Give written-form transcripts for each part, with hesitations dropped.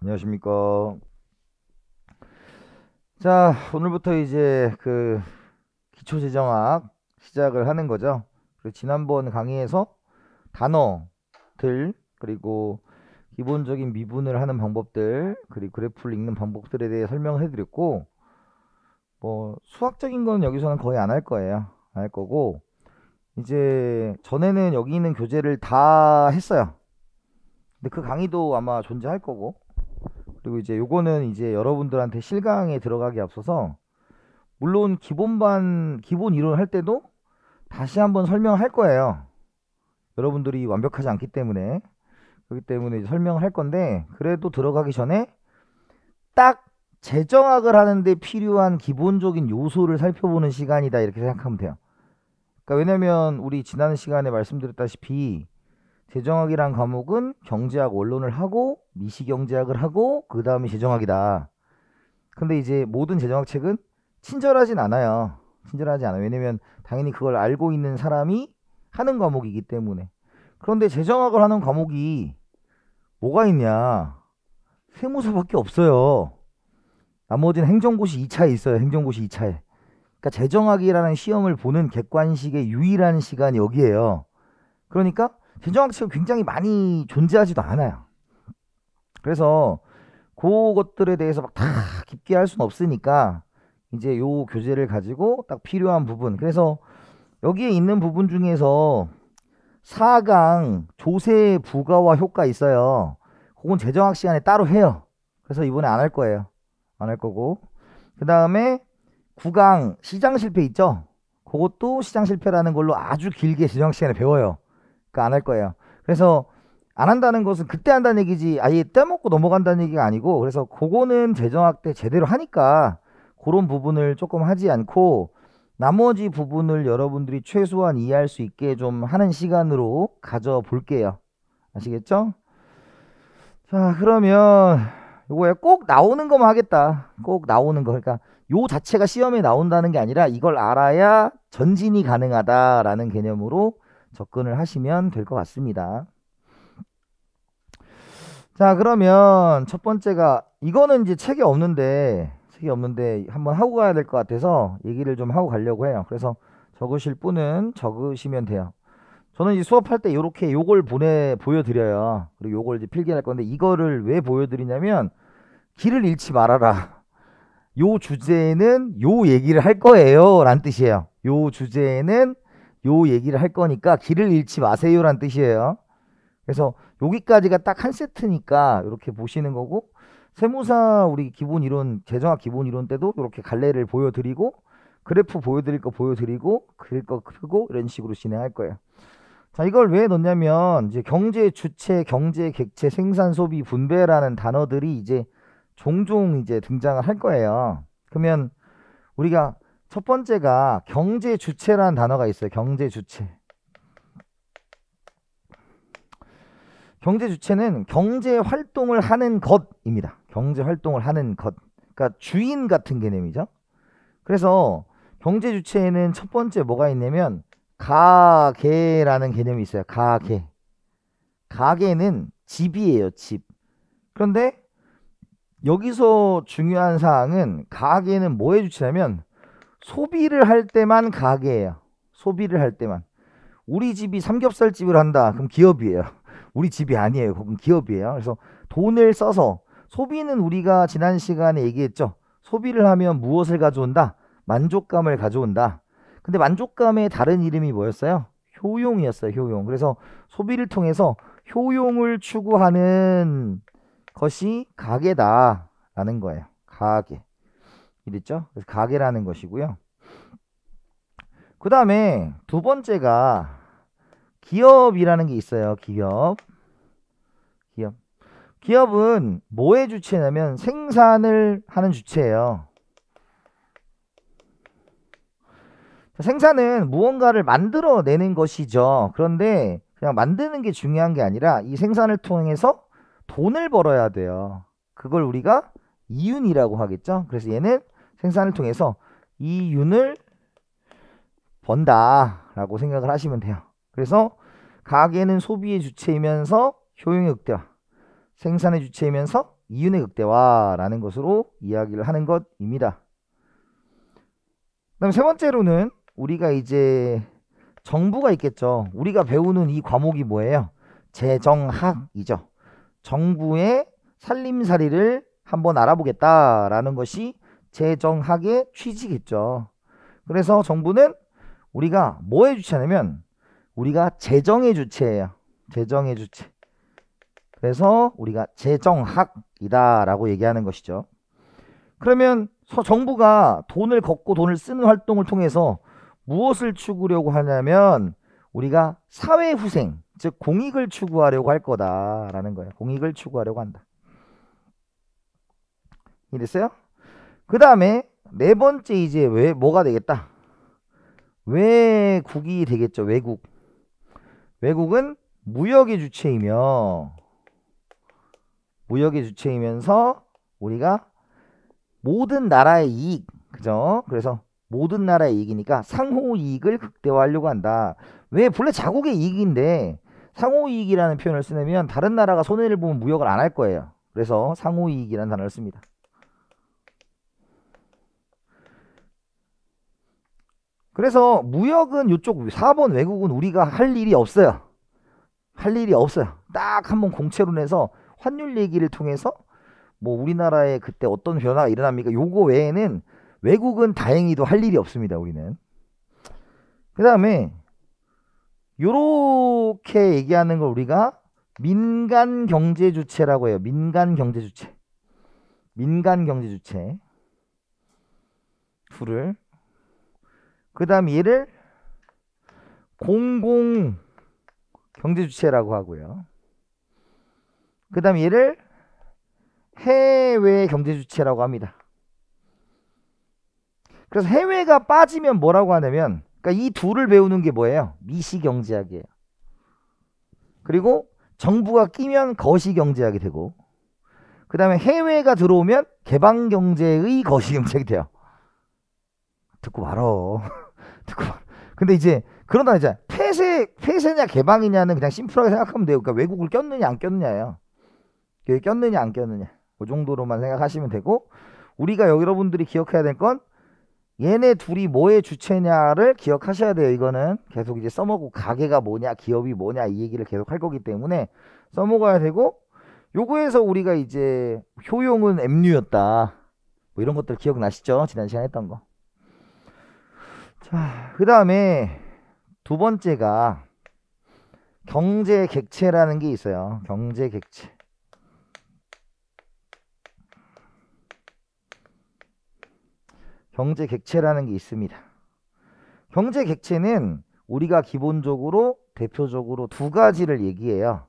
안녕하십니까. 자, 오늘부터 이제 기초재정학 시작을 하는 거죠. 그리고 지난번 강의에서 단어들, 그리고 기본적인 미분을 하는 방법들, 그리고 그래프를 읽는 방법들에 대해 설명을 해드렸고, 뭐 수학적인 건 여기서는 거의 안 할 거예요. 안 할 거고, 이제 전에는 여기 있는 교재를 다 했어요. 근데 그 강의도 아마 존재할 거고, 그리고 이제 요거는 이제 여러분들한테 실강에 들어가기 앞서서, 물론 기본 이론 할 때도 다시 한번 설명할 거예요. 여러분들이 완벽하지 않기 때문에. 그렇기 때문에 이제 설명을 할 건데, 그래도 들어가기 전에 딱 재정학을 하는데 필요한 기본적인 요소를 살펴보는 시간이다, 이렇게 생각하면 돼요. 그러니까 왜냐면 우리 지난 시간에 말씀드렸다시피 재정학이란 과목은 경제학 원론을 하고 미시경제학을 하고 그 다음에 재정학이다. 근데 이제 모든 재정학 책은 친절하진 않아요. 친절하지 않아요. 왜냐면 당연히 그걸 알고 있는 사람이 하는 과목이기 때문에. 그런데 재정학을 하는 과목이 뭐가 있냐? 세무사밖에 없어요. 나머지는 행정고시 2차에 있어요. 행정고시 2차에. 그러니까 재정학이라는 시험을 보는 객관식의 유일한 시간이 여기에요. 그러니까 재정학 책이 굉장히 많이 존재하지도 않아요. 그래서 그것들에 대해서 막 다 깊게 할 수는 없으니까 이제 요 교재를 가지고 딱 필요한 부분, 그래서 여기에 있는 부분 중에서 4강 조세 부가와 효과 있어요. 그건 재정학 시간에 따로 해요. 그래서 이번에 안 할 거예요. 안 할 거고, 그 다음에 9강 시장 실패 있죠. 그것도 시장 실패라는 걸로 아주 길게 재정학 시간에 배워요. 그러니까 안 할 거예요. 그래서 안 한다는 것은 그때 한다는 얘기지 아예 떼먹고 넘어간다는 얘기가 아니고, 그래서 그거는 재정학 때 제대로 하니까 그런 부분을 조금 하지 않고 나머지 부분을 여러분들이 최소한 이해할 수 있게 좀 하는 시간으로 가져 볼게요. 아시겠죠? 자, 그러면 요거에 꼭 나오는 거만 하겠다. 꼭 나오는 거. 그러니까 요 자체가 시험에 나온다는 게 아니라 이걸 알아야 전진이 가능하다라는 개념으로 접근을 하시면 될 것 같습니다. 자, 그러면 첫 번째가, 이거는 이제 책이 없는데 한번 하고 가야 될 것 같아서 얘기를 좀 하고 가려고 해요. 그래서 적으실 분은 적으시면 돼요. 저는 이제 수업할 때 이렇게 요걸 보여드려요. 그리고 요걸 이제 필기할 건데, 이거를 왜 보여드리냐면 길을 잃지 말아라. 요 주제에는 요 얘기를 할 거예요 라는 뜻이에요. 요 주제에는 요 얘기를 할 거니까 길을 잃지 마세요 라는 뜻이에요. 그래서 여기까지가 딱 한 세트니까 이렇게 보시는 거고, 세무사 우리 기본 이론, 재정학 기본 이론 때도 이렇게 갈래를 보여드리고 그래프 보여드릴 거 보여드리고 그릴 거 그리고 이런 식으로 진행할 거예요. 자, 이걸 왜 넣냐면 이제 경제 주체, 경제 객체, 생산, 소비, 분배라는 단어들이 이제 종종 이제 등장을 할 거예요. 그러면 우리가 첫 번째가 경제 주체라는 단어가 있어요. 경제 주체. 경제 주체는 경제 활동을 하는 것입니다. 경제 활동을 하는 것. 그러니까 주인 같은 개념이죠. 그래서 경제 주체에는 첫 번째 뭐가 있냐면 가계라는 개념이 있어요. 가계. 가계는 집이에요, 집. 그런데 여기서 중요한 사항은 가계는 뭐의 주체냐면 소비를 할 때만 가계예요. 소비를 할 때만. 우리 집이 삼겹살집을 한다. 그럼 기업이에요. 우리 집이 아니에요. 그건 기업이에요. 그래서 돈을 써서, 소비는 우리가 지난 시간에 얘기했죠. 소비를 하면 무엇을 가져온다? 만족감을 가져온다. 근데 만족감의 다른 이름이 뭐였어요? 효용이었어요. 효용. 그래서 소비를 통해서 효용을 추구하는 것이 가계다라는 거예요. 가계. 이랬죠? 그래서 가계라는 것이고요. 그 다음에 두 번째가 기업이라는 게 있어요. 기업. 기업. 기업은 뭐의 주체냐면 생산을 하는 주체예요. 생산은 무언가를 만들어내는 것이죠. 그런데 그냥 만드는 게 중요한 게 아니라 이 생산을 통해서 돈을 벌어야 돼요. 그걸 우리가 이윤이라고 하겠죠. 그래서 얘는 생산을 통해서 이윤을 번다라고 생각을 하시면 돼요. 그래서 가계는 소비의 주체이면서 효용의 극대화, 생산의 주체이면서 이윤의 극대화라는 것으로 이야기를 하는 것입니다. 그다음 세 번째로는 우리가 이제 정부가 있겠죠. 우리가 배우는 이 과목이 뭐예요? 재정학이죠. 정부의 살림살이를 한번 알아보겠다라는 것이 재정학의 취지겠죠. 그래서 정부는 우리가 뭐의 주체냐면 우리가 재정의 주체예요. 재정의 주체. 그래서 우리가 재정학이다 라고 얘기하는 것이죠. 그러면 정부가 돈을 걷고 돈을 쓰는 활동을 통해서 무엇을 추구하려고 하냐면 우리가 사회후생, 즉 공익을 추구하려고 할 거다라는 거예요. 공익을 추구하려고 한다. 이랬어요? 그 다음에 네 번째 이제 뭐가 되겠다? 외국이 되겠죠. 외국. 외국은 무역의 주체이면서 우리가 모든 나라의 이익, 그죠? 그래서 모든 나라의 이익이니까 상호 이익을 극대화하려고 한다. 왜? 본래 자국의 이익인데 상호 이익이라는 표현을 쓰면 다른 나라가 손해를 보면 무역을 안 할 거예요. 그래서 상호 이익이라는 단어를 씁니다. 그래서 무역은 이쪽 4번 외국은 우리가 할 일이 없어요. 할 일이 없어요. 딱 한번 공채로 내서 환율 얘기를 통해서 뭐 우리나라에 그때 어떤 변화가 일어납니까? 요거 외에는 외국은 다행히도 할 일이 없습니다. 우리는. 그 다음에 요렇게 얘기하는 걸 우리가 민간 경제 주체라고 해요. 민간 경제 주체. 민간 경제 주체. 둘을. 그 다음 얘를 공공 경제 주체라고 하고요. 그 다음 얘를 해외 경제 주체라고 합니다. 그래서 해외가 빠지면 뭐라고 하냐면 그러니까 이 둘을 배우는 게 뭐예요? 미시경제학이에요. 그리고 정부가 끼면 거시경제학이 되고 그 다음에 해외가 들어오면 개방경제의 거시경제학이 돼요. 듣고 말어. 듣고 말어. 근데 이제 그러다 이제 폐쇄냐 개방이냐는 그냥 심플하게 생각하면 돼요. 그러니까 외국을 꼈느냐 안 꼈느냐예요. 꼈느냐 안 꼈느냐. 그 정도로만 생각하시면 되고 우리가 여러분들이 기억해야 될 건 얘네 둘이 뭐의 주체냐를 기억하셔야 돼요. 이거는 계속 이제 써먹고 가게가 뭐냐 기업이 뭐냐 이 얘기를 계속 할 거기 때문에 써먹어야 되고 요거에서 우리가 이제 효용은 M류였다 뭐 이런 것들 기억나시죠? 지난 시간에 했던 거. 자, 그 다음에 두 번째가 경제 객체라는 게 있어요. 경제 객체. 경제 객체라는 게 있습니다. 경제 객체는 우리가 기본적으로 대표적으로 두 가지를 얘기해요.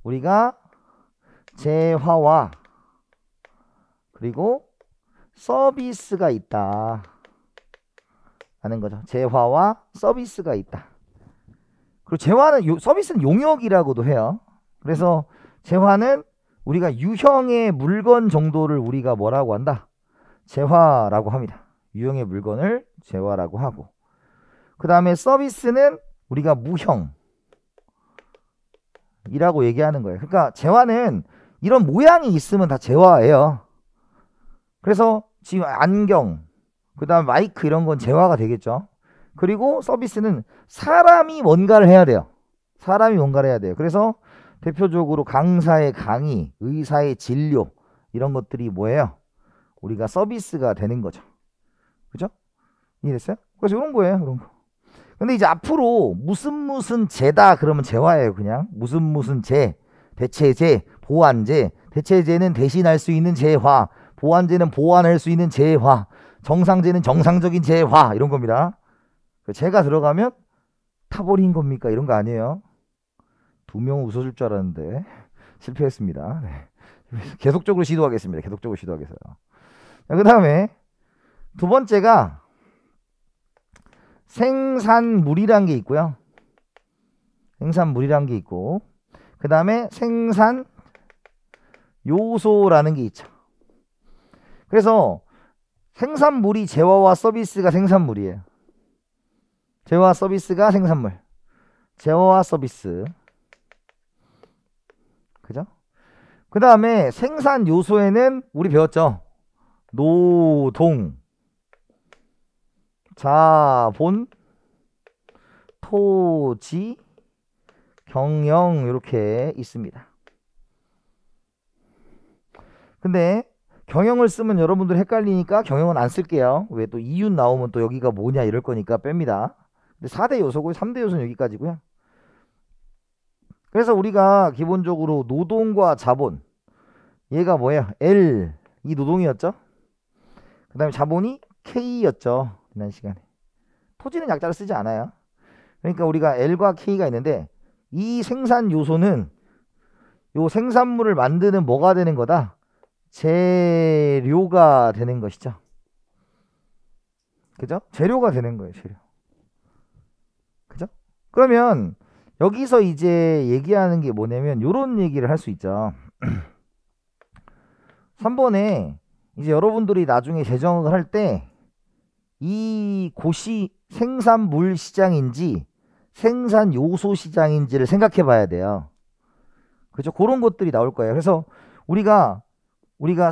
우리가 재화와 그리고 서비스가 있다 하는 거죠. 재화와 서비스가 있다. 그리고 재화는 서비스는 용역이라고도 해요. 그래서 재화는 우리가 유형의 물건 정도를 우리가 뭐라고 한다? 재화라고 합니다. 유형의 물건을 재화라고 하고 그 다음에 서비스는 우리가 무형이라고 얘기하는 거예요. 그러니까 재화는 이런 모양이 있으면 다 재화예요. 그래서 지금 안경 그 다음에 마이크 이런 건 재화가 되겠죠. 그리고 서비스는 사람이 뭔가를 해야 돼요. 사람이 뭔가를 해야 돼요. 그래서 대표적으로 강사의 강의, 의사의 진료 이런 것들이 뭐예요? 우리가 서비스가 되는 거죠. 그죠? 이해됐어요? 그래서 이런 거예요. 이런 거. 근데 이제 앞으로 무슨 재다 그러면 재화예요. 그냥 무슨 재, 대체재, 보완재. 대체재는 대신할 수 있는 재화, 보완재는 보완할 수 있는 재화, 정상재는 정상적인 재화 이런 겁니다. 재가 들어가면 타버린 겁니까? 이런 거 아니에요. 두 명 웃어줄 줄 알았는데 실패했습니다. 네. 계속적으로 시도하겠습니다. 계속적으로 시도하겠어요. 그 다음에 두 번째가 생산물이란 게 있고요. 생산물이란 게 있고 그 다음에 생산 요소라는 게 있죠. 그래서 생산물이 재화와 서비스가 생산물이에요. 재화와 서비스가 생산물. 재화와 서비스. 그죠? 그 다음에 생산 요소에는 우리 배웠죠. 노동, 자본, 토지, 경영 이렇게 있습니다. 근데 경영을 쓰면 여러분들 헷갈리니까 경영은 안 쓸게요. 왜 또 이윤 나오면 또 여기가 뭐냐 이럴 거니까 뺍니다. 근데 4대 요소고 3대 요소는 여기까지고요. 그래서 우리가 기본적으로 노동과 자본, 얘가 뭐예요? L, 이 노동이었죠. 그 다음에 자본이 K였죠. 지난 시간에. 토지는 약자를 쓰지 않아요. 그러니까 우리가 L과 K가 있는데 이 생산 요소는 요 생산물을 만드는 뭐가 되는 거다? 재료가 되는 것이죠. 그죠? 재료가 되는 거예요. 재료. 그죠? 그러면 여기서 이제 얘기하는 게 뭐냐면 요런 얘기를 할 수 있죠. 3번에 이제 여러분들이 나중에 재정을 할 때 이 곳이 생산물 시장인지 생산 요소 시장인지를 생각해 봐야 돼요. 그죠? 그런 것들이 나올 거예요. 그래서 우리가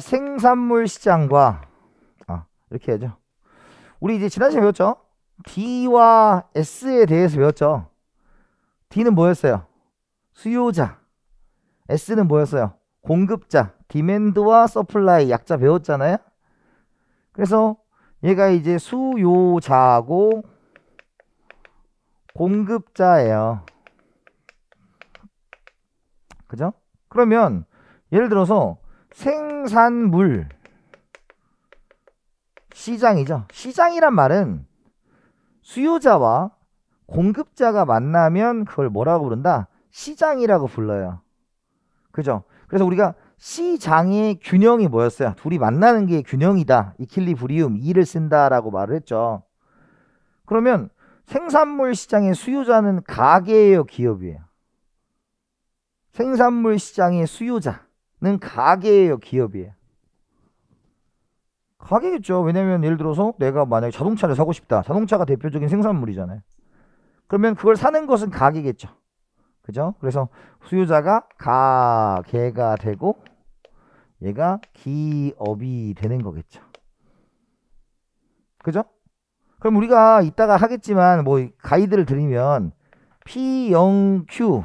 생산물 시장과 이렇게 하죠. 우리 이제 지난 시간에 배웠죠? D와 S에 대해서 배웠죠. D는 뭐였어요? 수요자. S는 뭐였어요? 공급자. 디맨드와 서플라이 약자 배웠잖아요. 그래서 얘가 이제 수요자고 공급자예요. 그죠? 그러면 예를 들어서 생산물 시장이죠. 시장이란 말은 수요자와 공급자가 만나면 그걸 뭐라고 부른다? 시장이라고 불러요. 그죠? 그래서 우리가 시장의 균형이 뭐였어요? 둘이 만나는 게 균형이다. 이퀄리브리움 2를 쓴다라고 말을 했죠. 그러면 생산물 시장의 수요자는 가게예요, 기업이에요? 생산물 시장의 수요자는 가게예요, 기업이에요? 가게겠죠. 왜냐면 예를 들어서 내가 만약에 자동차를 사고 싶다. 자동차가 대표적인 생산물이잖아요. 그러면 그걸 사는 것은 가게겠죠. 그죠? 그래서 수요자가 가게가 되고 얘가 기업이 되는 거겠죠. 그죠? 그럼 우리가 이따가 하겠지만 뭐 가이드를 드리면 P0Q에서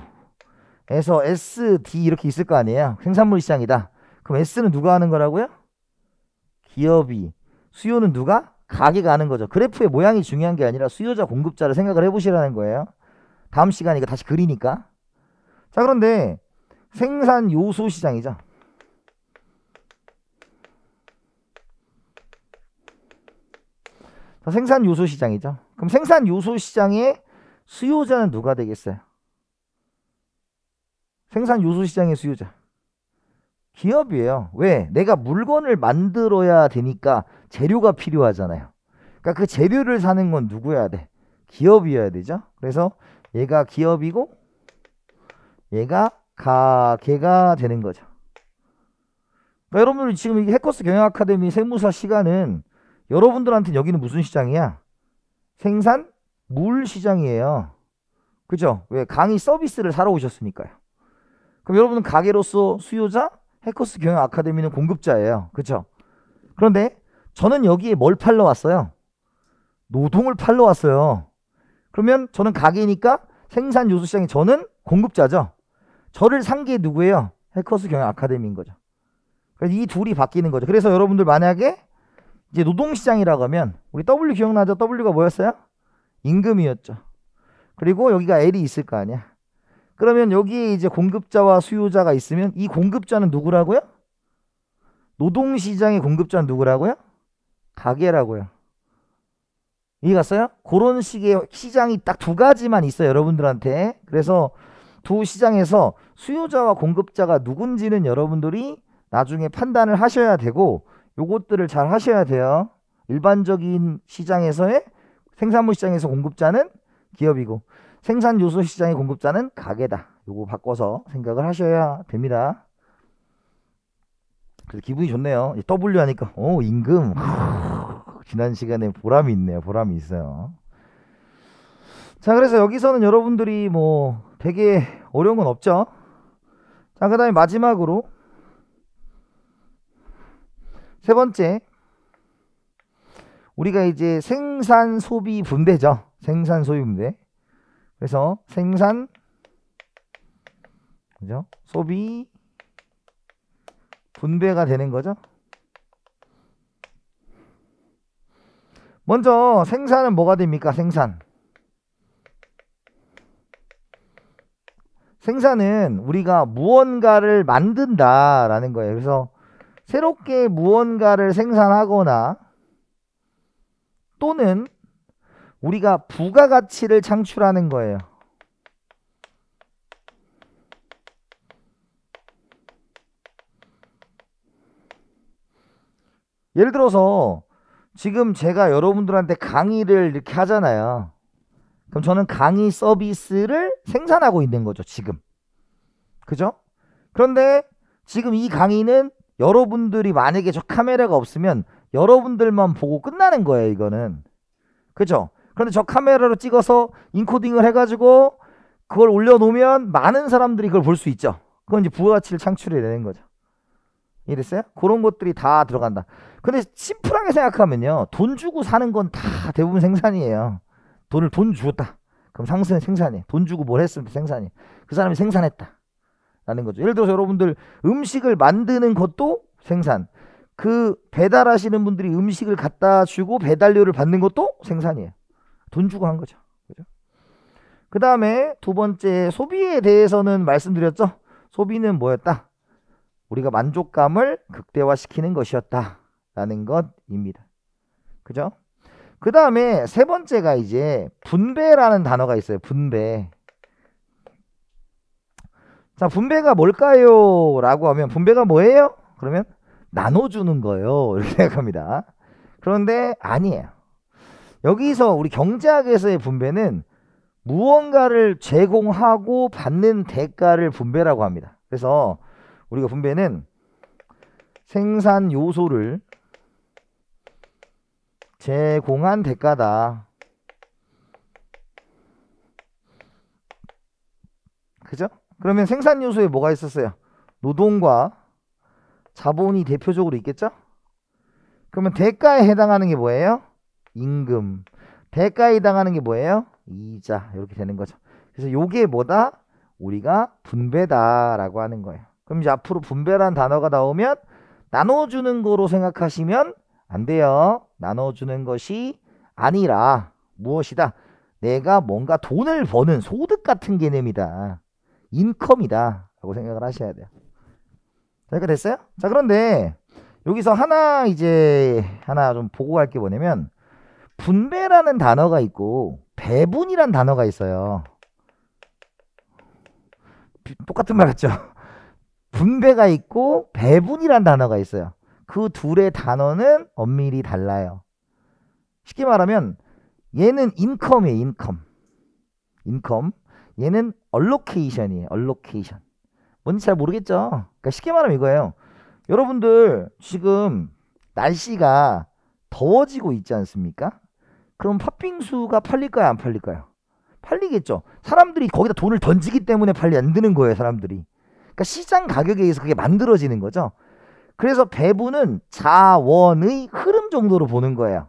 SD 이렇게 있을 거 아니에요. 생산물 시장이다. 그럼 S는 누가 하는 거라고요? 기업이. 수요는 누가? 가게가 하는 거죠. 그래프의 모양이 중요한 게 아니라 수요자 공급자를 생각을 해보시라는 거예요. 다음 시간에 이거 다시 그리니까. 자, 그런데 생산 요소 시장이죠. 자, 생산 요소 시장이죠. 그럼 생산 요소 시장의 수요자는 누가 되겠어요? 생산 요소 시장의 수요자. 기업이에요. 왜? 내가 물건을 만들어야 되니까 재료가 필요하잖아요. 그러니까 그 재료를 사는 건 누구여야 돼? 기업이어야 되죠. 그래서 얘가 기업이고 얘가 가게가 되는 거죠. 그러니까 여러분들 지금 이 해커스 경영 아카데미 세무사 시간은 여러분들한테 여기는 무슨 시장이야? 생산물 시장이에요. 그죠? 왜? 강의 서비스를 사러 오셨으니까요. 그럼 여러분은 가게로서 수요자, 해커스 경영 아카데미는 공급자예요. 그죠? 그런데 저는 여기에 뭘 팔러 왔어요? 노동을 팔러 왔어요. 그러면 저는 가게니까 생산 요소 시장에 저는 공급자죠. 저를 산 게 누구예요? 해커스 경영 아카데미인 거죠. 그래서 이 둘이 바뀌는 거죠. 그래서 여러분들 만약에 이제 노동시장이라고 하면 우리 W 기억나죠? W가 뭐였어요? 임금이었죠. 그리고 여기가 L이 있을 거 아니야. 그러면 여기에 이제 공급자와 수요자가 있으면 이 공급자는 누구라고요? 노동시장의 공급자는 누구라고요? 가게라고요. 이해 갔어요? 그런 식의 시장이 딱 두 가지만 있어요, 여러분들한테. 그래서 두 시장에서 수요자와 공급자가 누군지는 여러분들이 나중에 판단을 하셔야 되고 요것들을 잘 하셔야 돼요. 일반적인 시장에서의 생산물 시장에서 공급자는 기업이고 생산 요소 시장의 공급자는 가게다. 요거 바꿔서 생각을 하셔야 됩니다. 그래서 기분이 좋네요. W 하니까 임금. 지난 시간에 보람이 있네요. 보람이 있어요. 자, 그래서 여기서는 여러분들이 뭐 되게 어려운 건 없죠. 자, 그 다음에 마지막으로 세 번째, 우리가 이제 생산, 소비, 분배죠. 생산, 소비, 분배. 그래서 생산, 그죠? 소비, 분배가 되는 거죠. 먼저 생산은 뭐가 됩니까? 생산은 우리가 무언가를 만든다라는 거예요. 그래서 새롭게 무언가를 생산하거나 또는 우리가 부가가치를 창출하는 거예요. 예를 들어서 지금 제가 여러분들한테 강의를 이렇게 하잖아요. 그럼 저는 강의 서비스를 생산하고 있는 거죠, 지금. 그죠? 그런데 지금 이 강의는 여러분들이 만약에 저 카메라가 없으면 여러분들만 보고 끝나는 거예요, 이거는. 그죠? 그런데 저 카메라로 찍어서 인코딩을 해가지고 그걸 올려놓으면 많은 사람들이 그걸 볼 수 있죠. 그건 이제 부가가치를 창출해내는 거죠. 이랬어요? 그런 것들이 다 들어간다. 근데 심플하게 생각하면요, 돈 주고 사는 건 다 대부분 생산이에요. 돈 주었다. 그럼 상승은 생산이에요. 돈 주고 뭘 했으면 생산이에요. 그 사람이 생산했다 라는 거죠. 예를 들어서 여러분들 음식을 만드는 것도 생산, 그 배달하시는 분들이 음식을 갖다 주고 배달료를 받는 것도 생산이에요. 돈 주고 한 거죠. 그죠? 그 다음에 두 번째, 소비에 대해서는 말씀드렸죠. 소비는 뭐였다? 우리가 만족감을 극대화시키는 것이었다 라는 것입니다. 그죠? 그 다음에 세 번째가 이제 분배라는 단어가 있어요. 분배. 자, 분배가 뭘까요? 라고 하면 분배가 뭐예요? 그러면 나눠주는 거예요. 이렇게 생각합니다. 그런데 아니에요. 여기서 우리 경제학에서의 분배는 무언가를 제공하고 받는 대가를 분배라고 합니다. 그래서 우리가 분배는 생산 요소를 제공한 대가다. 그죠? 그러면 생산 요소에 뭐가 있었어요? 노동과 자본이 대표적으로 있겠죠? 그러면 대가에 해당하는 게 뭐예요? 임금. 대가에 해당하는 게 뭐예요? 이자. 이렇게 되는 거죠. 그래서 요게 뭐다? 우리가 분배다라고 하는 거예요. 그럼 이제 앞으로 분배란 단어가 나오면 나눠주는 거로 생각하시면 안 돼요. 나눠주는 것이 아니라 무엇이다? 내가 뭔가 돈을 버는 소득 같은 개념이다. 인컴이다 라고 생각을 하셔야 돼요. 자, 이렇게 됐어요? 자, 그런데 여기서 하나 좀 보고 갈 게 뭐냐면 분배라는 단어가 있고 배분이란 단어가 있어요. 똑같은 말 같죠? 분배가 있고 배분이란 단어가 있어요. 그 둘의 단어는 엄밀히 달라요. 쉽게 말하면 얘는 인컴이에요. 인컴. 얘는 allocation이에요. allocation. 뭔지 잘 모르겠죠? 그러니까 쉽게 말하면 이거예요. 여러분들 지금 날씨가 더워지고 있지 않습니까? 그럼 팥빙수가 팔릴까요? 안 팔릴까요? 팔리겠죠. 사람들이 거기다 돈을 던지기 때문에 안 드는 거예요. 사람들이. 그러니까 시장 가격에 의해서 그게 만들어지는 거죠. 그래서 배분은 자원의 흐름 정도로 보는 거예요.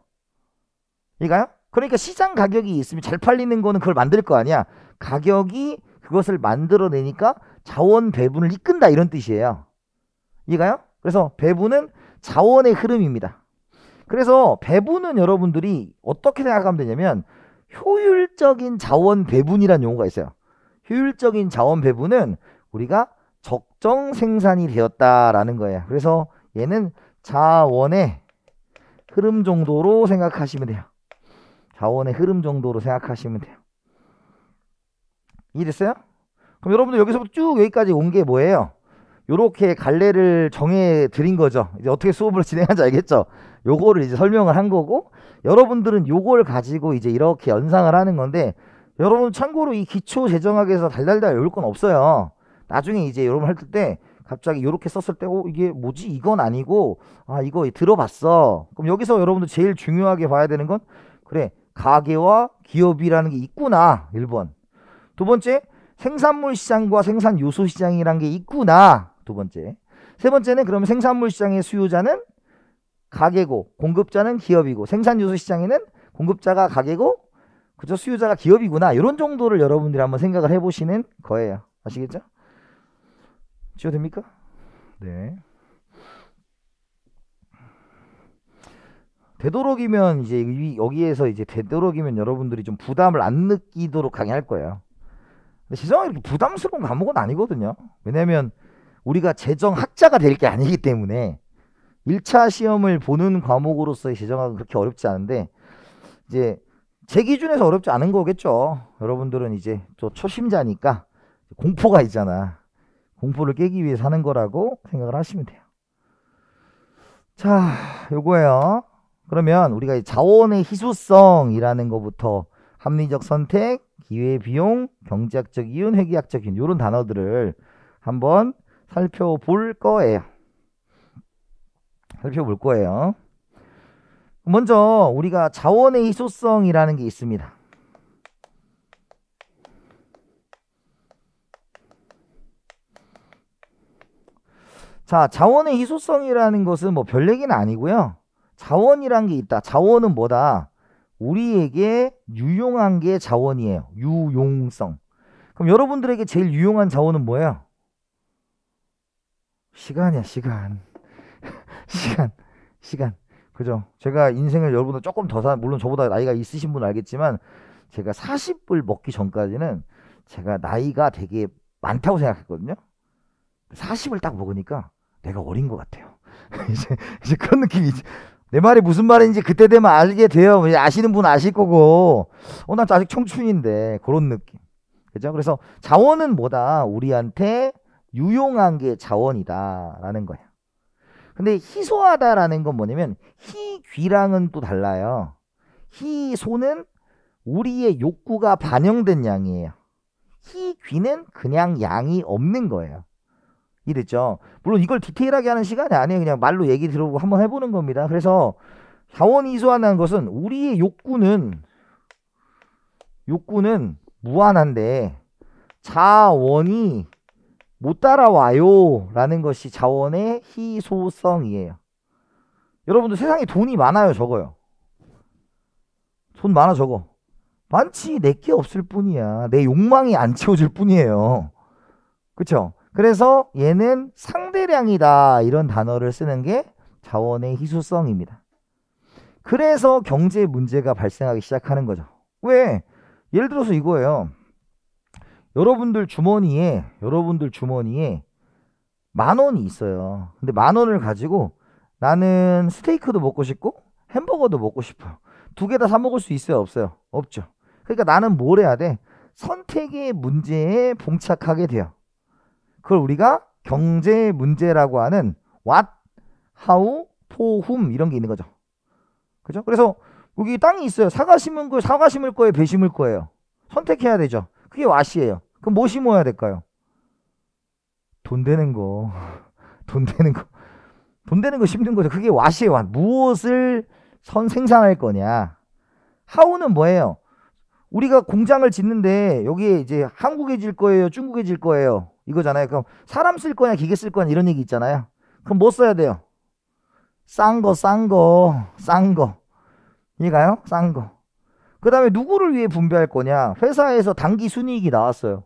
이가요? 그러니까 시장 가격이 있으면 잘 팔리는 거는 그걸 만들 거 아니야. 가격이 그것을 만들어내니까 자원 배분을 이끈다 이런 뜻이에요. 이가요? 그래서 배분은 자원의 흐름입니다. 그래서 배분은 여러분들이 어떻게 생각하면 되냐면 효율적인 자원 배분이라는 용어가 있어요. 효율적인 자원 배분은 우리가 적정 생산이 되었다라는 거예요. 그래서 얘는 자원의 흐름 정도로 생각하시면 돼요. 자원의 흐름 정도로 생각하시면 돼요. 이해됐어요? 그럼 여러분들 여기서부터 쭉 여기까지 온 게 뭐예요? 요렇게 갈래를 정해 드린 거죠. 이제 어떻게 수업을 진행하는지 알겠죠? 요거를 이제 설명을 한 거고, 여러분들은 요걸 가지고 이제 이렇게 연상을 하는 건데, 여러분 참고로 이 기초 재정학에서 달달달 외울 건 없어요. 나중에 이제 여러분 할 때 갑자기 요렇게 썼을 때 이게 뭐지? 이건 아니고 이거 들어봤어. 그럼 여기서 여러분들 제일 중요하게 봐야 되는 건 그래, 가계와 기업이라는 게 있구나. 1번. 두 번째, 생산물 시장과 생산 요소 시장이라는 게 있구나. 두 번째. 세 번째는 그러면 생산물 시장의 수요자는 가게고 공급자는 기업이고 생산요소 시장에는 공급자가 가게고 그죠? 수요자가 기업이구나. 이런 정도를 여러분들이 한번 생각을 해보시는 거예요. 아시겠죠? 지워됩니까? 네. 되도록이면 이제 여기에서 이제 되도록이면 여러분들이 좀 부담을 안 느끼도록 강의할 거예요. 근데 재정이 이렇게 부담스러운 과목은 아니거든요. 왜냐면 우리가 재정학자가 될 게 아니기 때문에 1차 시험을 보는 과목으로서의 재정학은 그렇게 어렵지 않은데 이제 제 기준에서 어렵지 않은 거겠죠. 여러분들은 이제 또 초심자니까 공포가 있잖아. 공포를 깨기 위해서 하는 거라고 생각을 하시면 돼요. 자, 요거예요. 그러면 우리가 이 자원의 희소성이라는 것부터 합리적 선택, 기회비용, 경제학적 이윤, 회계학적 이윤 이런 단어들을 한번 살펴볼 거예요. 먼저 우리가 자원의 희소성이라는 게 있습니다. 자, 자원의 희소성이라는 것은 뭐 별 얘기는 아니고요. 자원이란 게 있다. 자원은 뭐다? 우리에게 유용한 게 자원이에요. 유용성. 그럼 여러분들에게 제일 유용한 자원은 뭐예요? 시간이야, 시간. 시간. 그죠? 제가 인생을 여러분들 조금 더 물론 저보다 나이가 있으신 분은 알겠지만 제가 40을 먹기 전까지는 제가 나이가 되게 많다고 생각했거든요. 40을 딱 먹으니까 내가 어린 것 같아요. 이제 그런 느낌이 내 말이 무슨 말인지 그때 되면 알게 돼요. 아시는 분은 아실 거고 난 아직 청춘인데 그런 느낌. 그죠? 그래서 자원은 뭐다? 우리한테 유용한 게 자원이다 라는 거예요. 근데 희소하다라는 건 뭐냐면 희귀랑은 또 달라요. 희소는 우리의 욕구가 반영된 양이에요. 희귀는 그냥 양이 없는 거예요. 이랬죠. 물론 이걸 디테일하게 하는 시간이 아니에요. 그냥 말로 얘기 들어보고 한번 해보는 겁니다. 그래서 자원이 희소하다는 것은 우리의 욕구는 무한한데 자원이 못 따라와요 라는 것이 자원의 희소성이에요. 여러분들 세상에 돈이 많아요, 적어요? 돈 많아, 적어? 많지. 내게 없을 뿐이야. 내 욕망이 안 채워질 뿐이에요. 그쵸? 그래서 얘는 상대량이다 이런 단어를 쓰는 게 자원의 희소성입니다. 그래서 경제 문제가 발생하기 시작하는 거죠. 왜? 예를 들어서 이거예요. 여러분들 주머니에 10,000원이 있어요. 근데 10,000원을 가지고 나는 스테이크도 먹고 싶고 햄버거도 먹고 싶어요. 두 개 다 사 먹을 수 있어요, 없어요? 없죠. 그러니까 나는 뭘 해야 돼? 선택의 문제에 봉착하게 돼요. 그걸 우리가 경제 문제라고 하는 what, how, for whom 이런 게 있는 거죠. 그죠? 그래서 여기 땅이 있어요. 사과 심을 거예요, 배 심을 거예요. 선택해야 되죠. 그게 what이에요. 그럼 뭐 심어야 될까요? 돈 되는 거. 돈 되는 거 심는 거죠. 그게 what이에요. what. 무엇을 생산할 거냐. how는 뭐예요? 우리가 공장을 짓는데 여기에 이제 한국에 질 거예요, 중국에 질 거예요 이거잖아요. 그럼 사람 쓸 거냐 기계 쓸 거냐 이런 얘기 있잖아요. 그럼 뭐 써야 돼요? 싼 거. 이해가요? 싼 거. 그 다음에 누구를 위해 분배할 거냐. 회사에서 당기 순이익이 나왔어요.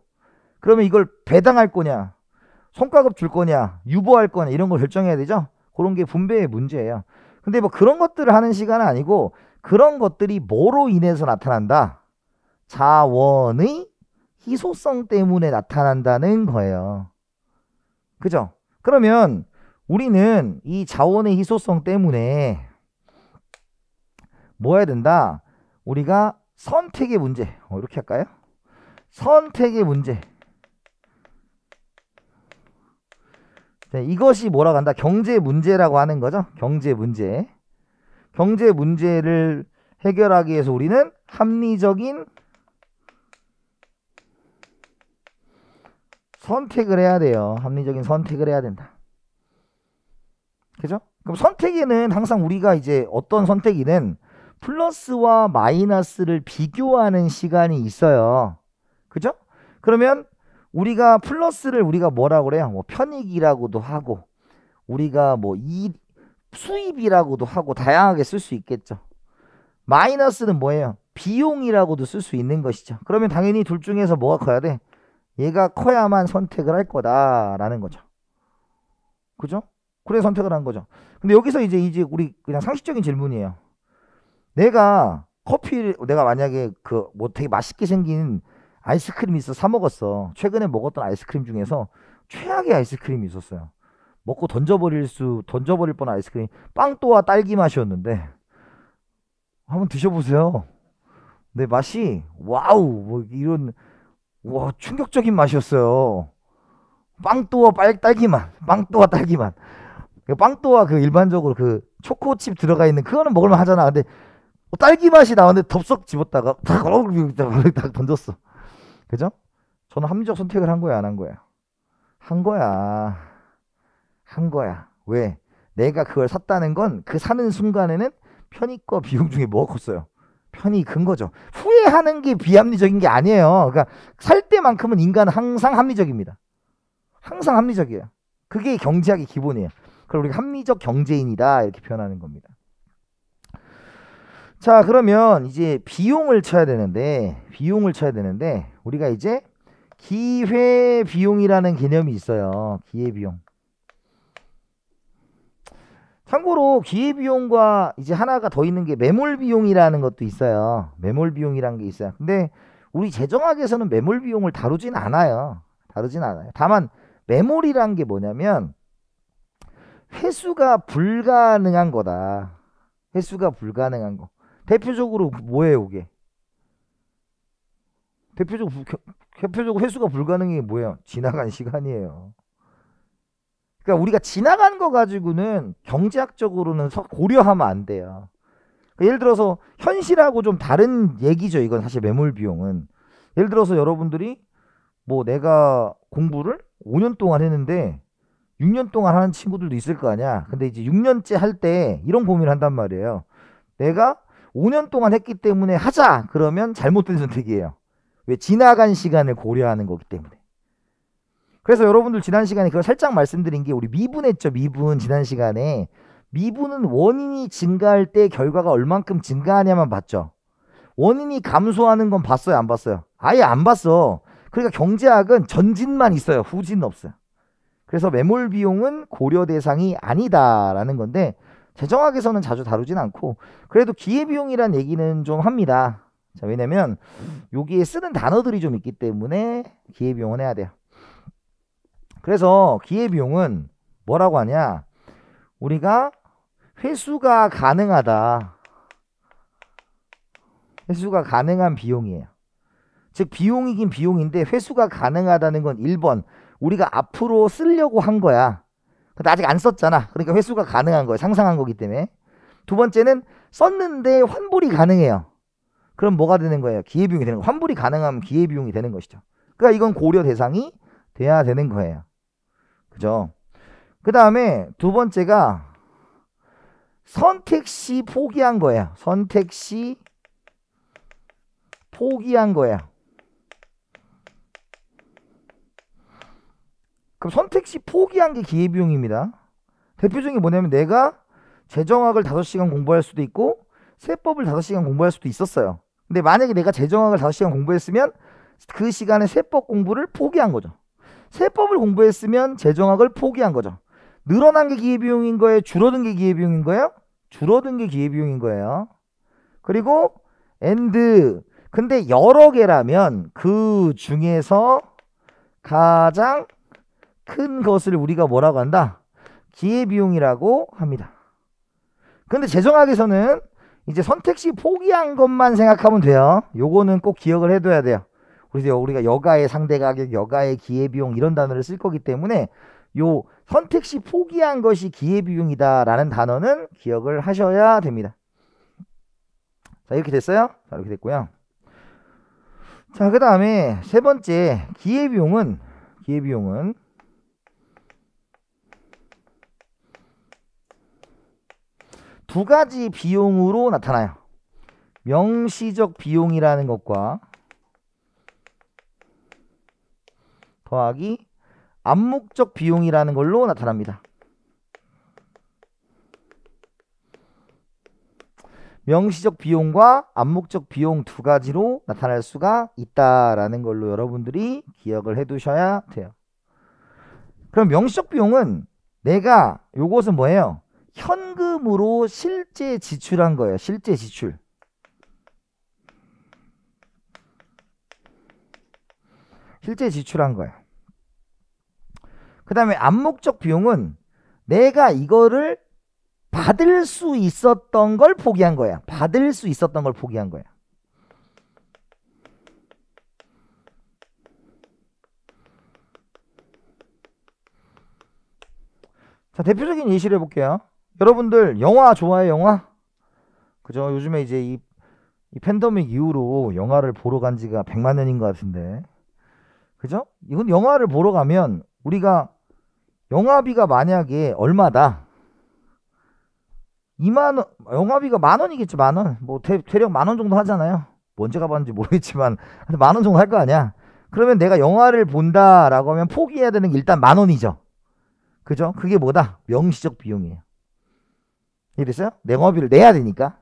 그러면 이걸 배당할 거냐, 성과급 줄 거냐, 유보할 거냐 이런 걸 결정해야 되죠. 그런 게 분배의 문제예요. 근데 뭐 그런 것들을 하는 시간은 아니고 그런 것들이 뭐로 인해서 나타난다? 자원의 희소성 때문에 나타난다는 거예요. 그죠? 그러면 우리는 이 자원의 희소성 때문에 뭐 해야 된다? 우리가 선택의 문제, 이렇게 할까요? 선택의 문제. 자, 이것이 뭐라고 한다? 경제 문제라고 하는 거죠. 경제 문제. 경제 문제를 해결하기 위해서 우리는 합리적인 선택을 해야 돼요. 합리적인 선택을 해야 된다. 그죠? 그럼 선택에는 항상 우리가 이제 어떤 선택이든 플러스와 마이너스를 비교하는 시간이 있어요. 그죠? 그러면 우리가 플러스를 우리가 뭐라고 그래요? 뭐 편익이라고도 하고 우리가 뭐 수입이라고도 하고 다양하게 쓸 수 있겠죠. 마이너스는 뭐예요? 비용이라고도 쓸 수 있는 것이죠. 그러면 당연히 둘 중에서 뭐가 커야 돼? 얘가 커야만 선택을 할 거다라는 거죠. 그죠? 그래서 선택을 한 거죠. 근데 여기서 이제 우리 그냥 상식적인 질문이에요. 내가 만약에 그 뭐 되게 맛있게 생긴 아이스크림이 있어 사 먹었어. 최근에 먹었던 아이스크림 중에서 최악의 아이스크림이 있었어요. 먹고 던져버릴 뻔한 아이스크림. 빵또와 딸기 맛이었는데 한번 드셔보세요. 내 맛이 와우 뭐 이런 와 충격적인 맛이었어요. 빵또와 딸기 맛, 빵또와 딸기 맛. 빵또와 그 일반적으로 그 초코칩 들어가 있는 그거는 먹을만 하잖아. 근데 딸기 맛이 나왔는데 덥석 집었다가 딱 던졌어. 그죠? 저는 합리적 선택을 한 거야, 안 한 거야? 한 거야. 한 거야. 왜? 내가 그걸 샀다는 건 그 사는 순간에는 편익과 비용 중에 뭐가 컸어요? 편이 큰 거죠. 후회하는 게 비합리적인 게 아니에요. 그러니까 살 때만큼은 인간은 항상 합리적입니다. 항상 합리적이에요. 그게 경제학의 기본이에요. 그럼 우리가 합리적 경제인이다 이렇게 표현하는 겁니다. 자, 그러면 이제 비용을 쳐야 되는데 우리가 이제 기회비용이라는 개념이 있어요. 기회비용. 참고로 기회비용과 이제 하나가 더 있는 게 매몰비용이라는 것도 있어요. 매몰비용이라는 게 있어요. 근데 우리 재정학에서는 매몰비용을 다루진 않아요. 다만 매몰이란 게 뭐냐면 회수가 불가능한 거다. 회수가 불가능한 거. 대표적으로 뭐예요, 그게? 대표적으로 회수가 불가능한 게 뭐예요? 지나간 시간이에요. 그러니까 우리가 지나간 거 가지고는 경제학적으로는 고려하면 안 돼요. 그러니까 예를 들어서 현실하고 좀 다른 얘기죠. 이건 사실 매몰 비용은. 예를 들어서 여러분들이 뭐 내가 공부를 5년 동안 했는데 6년 동안 하는 친구들도 있을 거 아니야. 근데 이제 6년째 할 때 이런 고민을 한단 말이에요. 내가 5년 동안 했기 때문에 하자. 그러면 잘못된 선택이에요. 왜? 지나간 시간을 고려하는 거기 때문에. 그래서 여러분들 지난 시간에 그걸 살짝 말씀드린 게 우리 미분했죠. 미분 지난 시간에. 미분은 원인이 증가할 때 결과가 얼만큼 증가하냐만 봤죠. 원인이 감소하는 건 봤어요? 안 봤어요? 아예 안 봤어. 그러니까 경제학은 전진만 있어요. 후진은 없어요. 그래서 매몰 비용은 고려 대상이 아니다라는 건데 재정학에서는 자주 다루진 않고 그래도 기회비용이란 얘기는 좀 합니다. 자, 왜냐면 여기에 쓰는 단어들이 좀 있기 때문에 기회비용은 해야 돼요. 그래서 기회비용은 뭐라고 하냐? 우리가 회수가 가능하다. 회수가 가능한 비용이에요. 즉 비용이긴 비용인데 회수가 가능하다는 건 1번 우리가 앞으로 쓰려고 한 거야. 근데 아직 안 썼잖아. 그러니까 회수가 가능한 거예요. 상상한 거기 때문에. 두 번째는 썼는데 환불이 가능해요. 그럼 뭐가 되는 거예요? 기회비용이 되는 거예요. 환불이 가능하면 기회비용이 되는 것이죠. 그러니까 이건 고려 대상이 돼야 되는 거예요. 그죠? 그 다음에 두 번째가 선택 시 포기한 거예요. 선택 시 포기한 거예요. 그럼 선택 시 포기한 게 기회비용입니다. 대표적인 게 뭐냐면 내가 재정학을 5시간 공부할 수도 있고 세법을 5시간 공부할 수도 있었어요. 근데 만약에 내가 재정학을 5시간 공부했으면 그 시간에 세법 공부를 포기한 거죠. 세법을 공부했으면 재정학을 포기한 거죠. 늘어난 게 기회비용인 거예요? 줄어든 게 기회비용인 거예요? 줄어든 게 기회비용인 거예요. 그리고 and 근데 여러 개라면 그 중에서 가장 큰 것을 우리가 뭐라고 한다? 기회비용이라고 합니다. 근데 재정학에서는 이제 선택시 포기한 것만 생각하면 돼요. 요거는 꼭 기억을 해둬야 돼요. 그래서 우리가 여가의 상대가격, 여가의 기회비용 이런 단어를 쓸 거기 때문에 요 선택시 포기한 것이 기회비용이다 라는 단어는 기억을 하셔야 됩니다. 자, 이렇게 됐어요? 자, 이렇게 됐고요. 자, 그 다음에 세 번째 기회비용은 두 가지 비용으로 나타나요. 명시적 비용이라는 것과 더하기 암묵적 비용이라는 걸로 나타납니다. 명시적 비용과 암묵적 비용 두 가지로 나타날 수가 있다라는 걸로 여러분들이 기억을 해 두셔야 돼요. 그럼 명시적 비용은 내가 요것은 뭐예요? 현금으로 실제 지출한 거예요. 실제 지출. 실제 지출한 거예요. 그 다음에 암묵적 비용은 내가 이거를 받을 수 있었던 걸 포기한 거야. 받을 수 있었던 걸 포기한 거야. 자, 대표적인 예시를 해볼게요. 여러분들 영화 좋아해요? 영화? 그죠? 요즘에 이제 이 팬데믹 이후로 영화를 보러 간 지가 100만 년인 것 같은데, 그죠? 이건 영화를 보러 가면 우리가 영화비가 만약에 얼마다? 2만 원, 영화비가 10,000원이겠지, 10,000원. 뭐 대략 10,000원 정도 하잖아요. 뭐 언제 가봤는지 모르겠지만 10,000원 정도 할 거 아니야. 그러면 내가 영화를 본다라고 하면 포기해야 되는 게 일단 10,000원이죠. 그죠? 그게 뭐다? 명시적 비용이에요. 이랬어요? 영화비를 내야 되니까.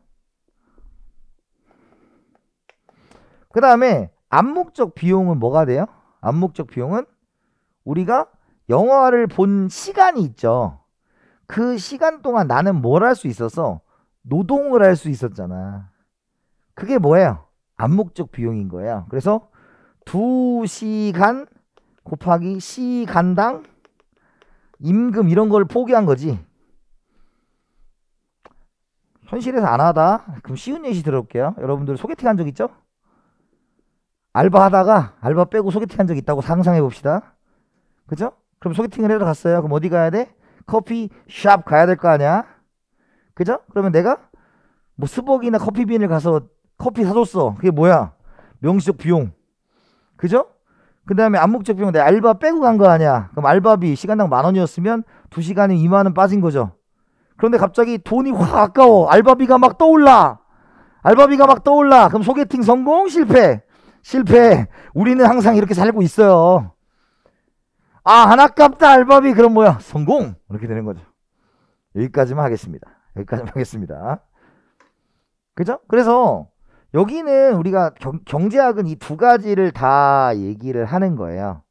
그 다음에 암묵적 비용은 뭐가 돼요? 암묵적 비용은 우리가 영화를 본 시간이 있죠. 그 시간 동안 나는 뭘 할 수 있어서 노동을 할 수 있었잖아. 그게 뭐예요? 암묵적 비용인 거예요. 그래서 2시간 곱하기 시간당 임금 이런 걸 포기한 거지. 현실에서 안 하다? 그럼 쉬운 예시 들어볼게요. 여러분들 소개팅 한 적 있죠? 알바 하다가 알바 빼고 소개팅 한 적 있다고 상상해 봅시다. 그죠? 그럼 소개팅을 하러 갔어요. 그럼 어디 가야 돼? 커피숍 가야 될 거 아니야? 그죠? 그러면 내가 뭐 스벅이나 커피빈을 가서 커피 사줬어. 그게 뭐야? 명시적 비용. 그죠? 그 다음에 암묵적 비용 내가 알바 빼고 간 거 아니야? 그럼 알바비 시간당 10,000원이었으면 2시간에 20,000원 빠진 거죠. 그런데 갑자기 돈이 확 아까워. 알바비가 막 떠올라. 알바비가 막 떠올라. 그럼 소개팅 성공? 실패? 실패. 우리는 항상 이렇게 살고 있어요. 아, 안 아깝다 알바비. 그럼 뭐야? 성공. 이렇게 되는 거죠. 여기까지만 하겠습니다. 여기까지만 하겠습니다. 그죠? 그래서 여기는 우리가 경제학은 이 두 가지를 다 얘기를 하는 거예요.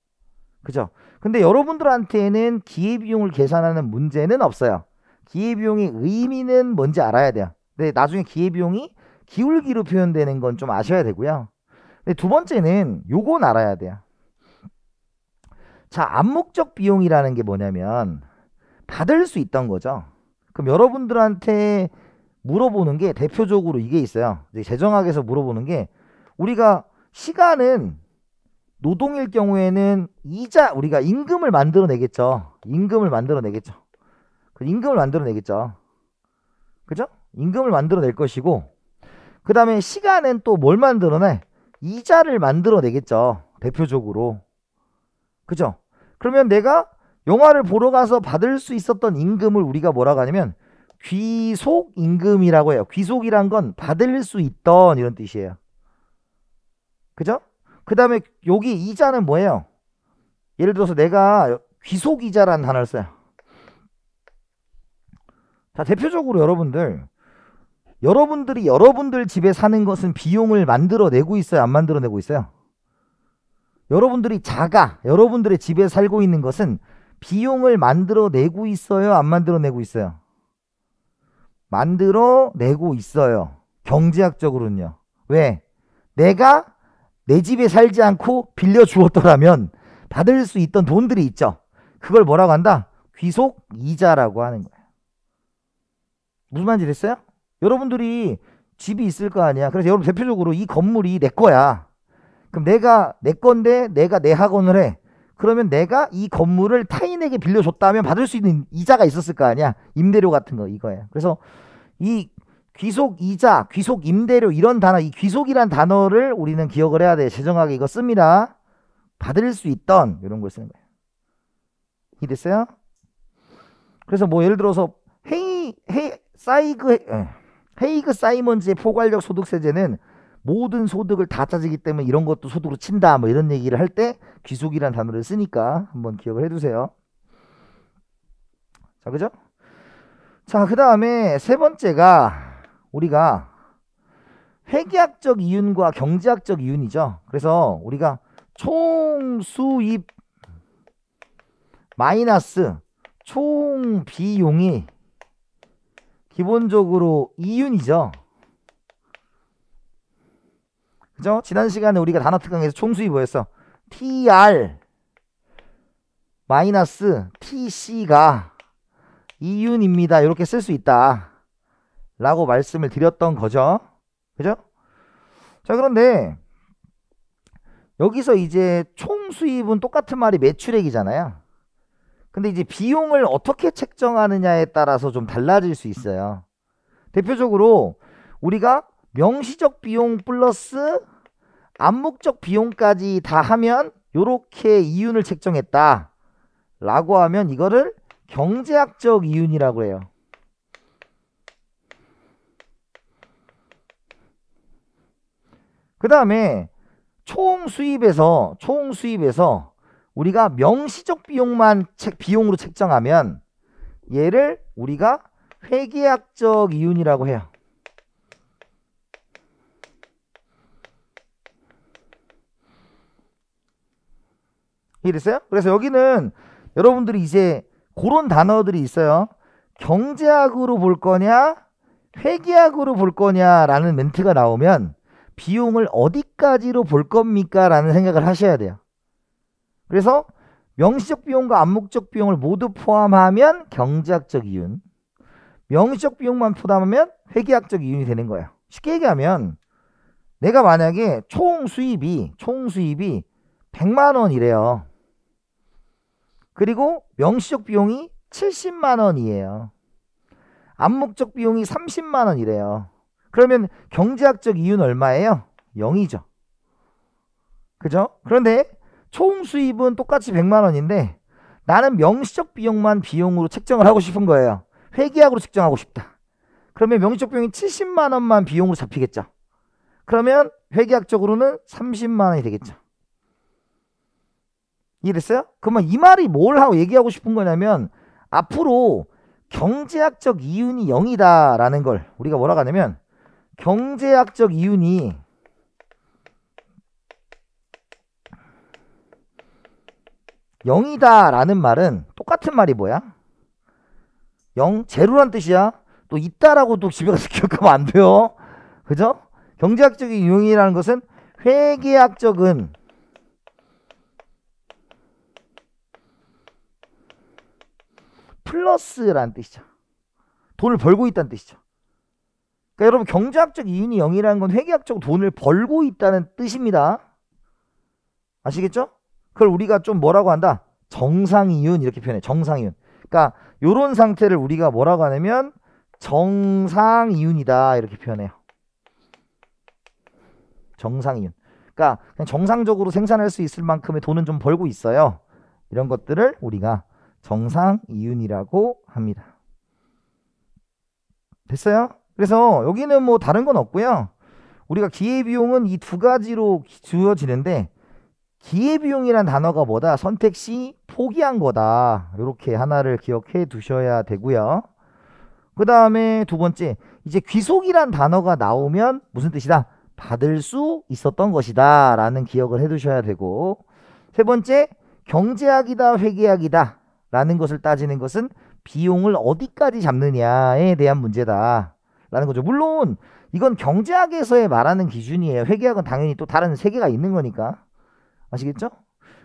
그죠? 근데 여러분들한테는 기회비용을 계산하는 문제는 없어요. 기회비용의 의미는 뭔지 알아야 돼요. 근데 나중에 기회비용이 기울기로 표현되는 건 좀 아셔야 되고요. 근데 두 번째는 요건 알아야 돼요. 자, 암묵적 비용이라는 게 뭐냐면 받을 수 있던 거죠. 그럼 여러분들한테 물어보는 게 대표적으로 이게 있어요. 재정학에서 물어보는 게 우리가 시간은 노동일 경우에는 이자 우리가 임금을 만들어내겠죠. 임금을 만들어내겠죠. 임금을 만들어내겠죠. 그죠? 임금을 만들어낼 것이고 그 다음에 시간은 또 뭘 만들어내? 이자를 만들어내겠죠. 대표적으로. 그죠? 그러면 내가 영화를 보러 가서 받을 수 있었던 임금을 우리가 뭐라고 하냐면 귀속임금이라고 해요. 귀속이란 건 받을 수 있던 이런 뜻이에요. 그죠? 그 다음에 여기 이자는 뭐예요? 예를 들어서 내가 귀속이자라는 단어를 써요. 자, 대표적으로 여러분들이 여러분들 집에 사는 것은 비용을 만들어내고 있어요? 안 만들어내고 있어요? 여러분들이 여러분들의 집에 살고 있는 것은 비용을 만들어내고 있어요? 안 만들어내고 있어요? 만들어내고 있어요. 경제학적으로는요. 왜? 내가 내 집에 살지 않고 빌려주었더라면 받을 수 있던 돈들이 있죠. 그걸 뭐라고 한다? 귀속이자라고 하는 거예요. 무슨 말인지 됐어요? 여러분들이 집이 있을 거 아니야. 그래서 여러분 대표적으로 이 건물이 내 거야. 그럼 내가 내 건데 내가 내 학원을 해. 그러면 내가 이 건물을 타인에게 빌려줬다면 받을 수 있는 이자가 있었을 거 아니야. 임대료 같은 거 이거예요. 그래서 이 귀속이자, 귀속임대료 이런 단어, 이 귀속이란 단어를 우리는 기억을 해야 돼. 재정학에 이거 씁니다. 받을 수 있던 이런 걸 쓰는 거예요. 이해됐어요? 그래서 뭐 예를 들어서 헤이그 사이먼즈의 포괄적 소득세제는 모든 소득을 다 따지기 때문에 이런 것도 소득으로 친다 뭐 이런 얘기를 할 때 귀속이란 단어를 쓰니까 한번 기억을 해두세요. 자, 그죠? 자, 그 다음에 세 번째가 우리가 회계학적 이윤과 경제학적 이윤이죠. 그래서 우리가 총수입 마이너스 총비용이 기본적으로 이윤이죠. 그죠? 지난 시간에 우리가 단어 특강에서 총수입이 뭐였어? TR 마이너스 TC가 이윤입니다. 이렇게 쓸 수 있다 라고 말씀을 드렸던 거죠. 그죠? 자, 그런데 여기서 이제 총수입은 똑같은 말이 매출액이잖아요. 근데 이제 비용을 어떻게 책정하느냐에 따라서 좀 달라질 수 있어요. 대표적으로 우리가 명시적 비용 플러스 암묵적 비용까지 다 하면 요렇게 이윤을 책정했다 라고 하면 이거를 경제학적 이윤이라고 해요. 그 다음에 총수입에서 우리가 명시적 비용만 비용으로 책정하면 얘를 우리가 회계학적 이윤이라고 해요. 이해됐어요? 그래서 여기는 여러분들이 이제 그런 단어들이 있어요. 경제학으로 볼 거냐 회계학으로 볼 거냐 라는 멘트가 나오면 비용을 어디까지로 볼 겁니까? 라는 생각을 하셔야 돼요. 그래서 명시적 비용과 암묵적 비용을 모두 포함하면 경제학적 이윤, 명시적 비용만 포함하면 회계학적 이윤이 되는 거예요. 쉽게 얘기하면 내가 만약에 총 수입이 100만 원이래요. 그리고 명시적 비용이 70만 원이에요. 암묵적 비용이 30만 원이래요. 그러면 경제학적 이윤 얼마예요? 0이죠. 그죠? 그런데 총 수입은 똑같이 100만 원인데 나는 명시적 비용만 비용으로 책정을 하고 싶은 거예요. 회계학으로 책정하고 싶다. 그러면 명시적 비용이 70만 원만 비용으로 잡히겠죠. 그러면 회계학적으로는 30만 원이 되겠죠. 이해됐어요? 그러면 이 말이 뭘 하고 얘기하고 싶은 거냐면 앞으로 경제학적 이윤이 0이다 라는 걸 우리가 뭐라고 하냐면 경제학적 이윤이 영이다 라는 말은 똑같은 말이 뭐야? 0, 제로란 뜻이야. 또 있다라고 또 집에 가서 기억하면 안 돼요. 그죠? 경제학적인 유형이라는 것은 회계학적은 플러스라는 뜻이죠. 돈을 벌고 있다는 뜻이죠. 그러니까 여러분 경제학적 이윤이 0이라는 건 회계학적으로 돈을 벌고 있다는 뜻입니다. 아시겠죠? 그걸 우리가 좀 뭐라고 한다? 정상이윤 이렇게 표현해. 정상이윤. 그러니까 요런 상태를 우리가 뭐라고 하냐면 정상이윤이다 이렇게 표현해요. 정상이윤. 그러니까 그냥 정상적으로 생산할 수 있을 만큼의 돈은 좀 벌고 있어요. 이런 것들을 우리가 정상이윤이라고 합니다. 됐어요? 그래서 여기는 뭐 다른 건 없고요. 우리가 기회비용은 이 두 가지로 주어지는데 기회비용이란 단어가 뭐다? 선택시 포기한 거다. 이렇게 하나를 기억해 두셔야 되고요. 그 다음에 두 번째, 이제 귀속이란 단어가 나오면 무슨 뜻이다? 받을 수 있었던 것이다 라는 기억을 해 두셔야 되고, 세 번째, 경제학이다 회계학이다 라는 것을 따지는 것은 비용을 어디까지 잡느냐에 대한 문제다 라는 거죠. 물론 이건 경제학에서의 말하는 기준이에요. 회계학은 당연히 또 다른 세계가 있는 거니까. 아시겠죠?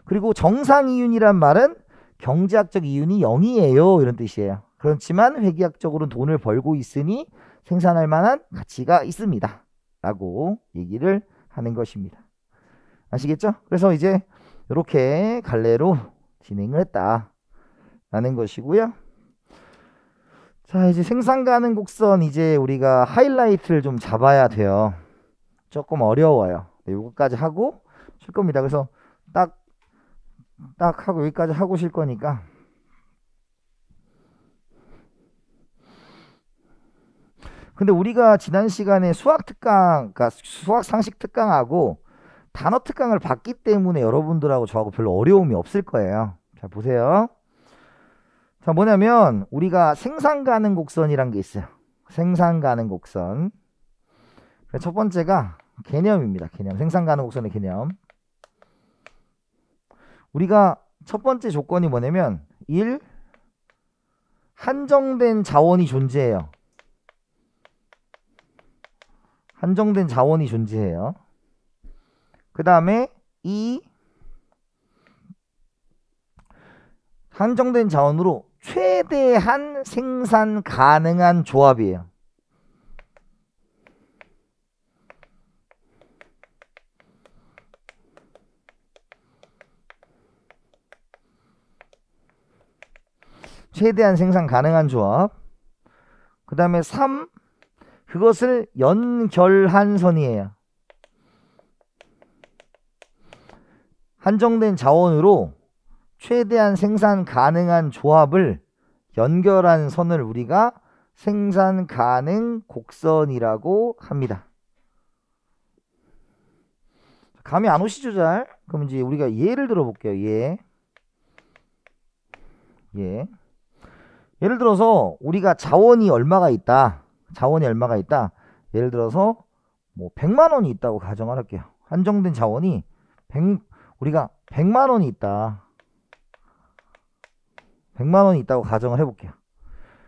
그리고 정상이윤이란 말은 경제학적 이윤이 0이에요 이런 뜻이에요. 그렇지만 회계학적으로는 돈을 벌고 있으니 생산할 만한 가치가 있습니다 라고 얘기를 하는 것입니다. 아시겠죠? 그래서 이제 이렇게 갈래로 진행을 했다 라는 것이고요. 자, 이제 생산 가능 곡선 이제 우리가 하이라이트를 좀 잡아야 돼요. 조금 어려워요. 이거까지 하고 쉴 겁니다. 그래서 딱 하고 여기까지 하고 쉴 거니까 근데 우리가 지난 시간에 수학 특강, 그러니까 수학 상식 특강하고 단어 특강을 봤기 때문에 여러분들하고 저하고 별로 어려움이 없을 거예요. 자, 보세요. 자, 뭐냐면 우리가 생산 가능 곡선이란 게 있어요. 생산 가능 곡선. 첫 번째가 개념입니다. 개념. 생산 가능 곡선의 개념. 우리가 첫 번째 조건이 뭐냐면 1. 한정된 자원이 존재해요. 한정된 자원이 존재해요. 그 다음에 2. 한정된 자원으로 최대한 생산 가능한 조합이에요. 최대한 생산 가능한 조합. 그 다음에 3. 그것을 연결한 선이에요. 한정된 자원으로 최대한 생산 가능한 조합을 연결한 선을 우리가 생산 가능 곡선이라고 합니다. 감이 안 오시죠, 잘? 그럼 이제 우리가 예를 들어 볼게요. 예를 들어서 우리가 자원이 얼마가 있다. 예를 들어서 뭐 100만 원이 있다고 가정을 할게요. 한정된 자원이 우리가 100만 원이 있다. 100만 원이 있다고 가정을 해볼게요.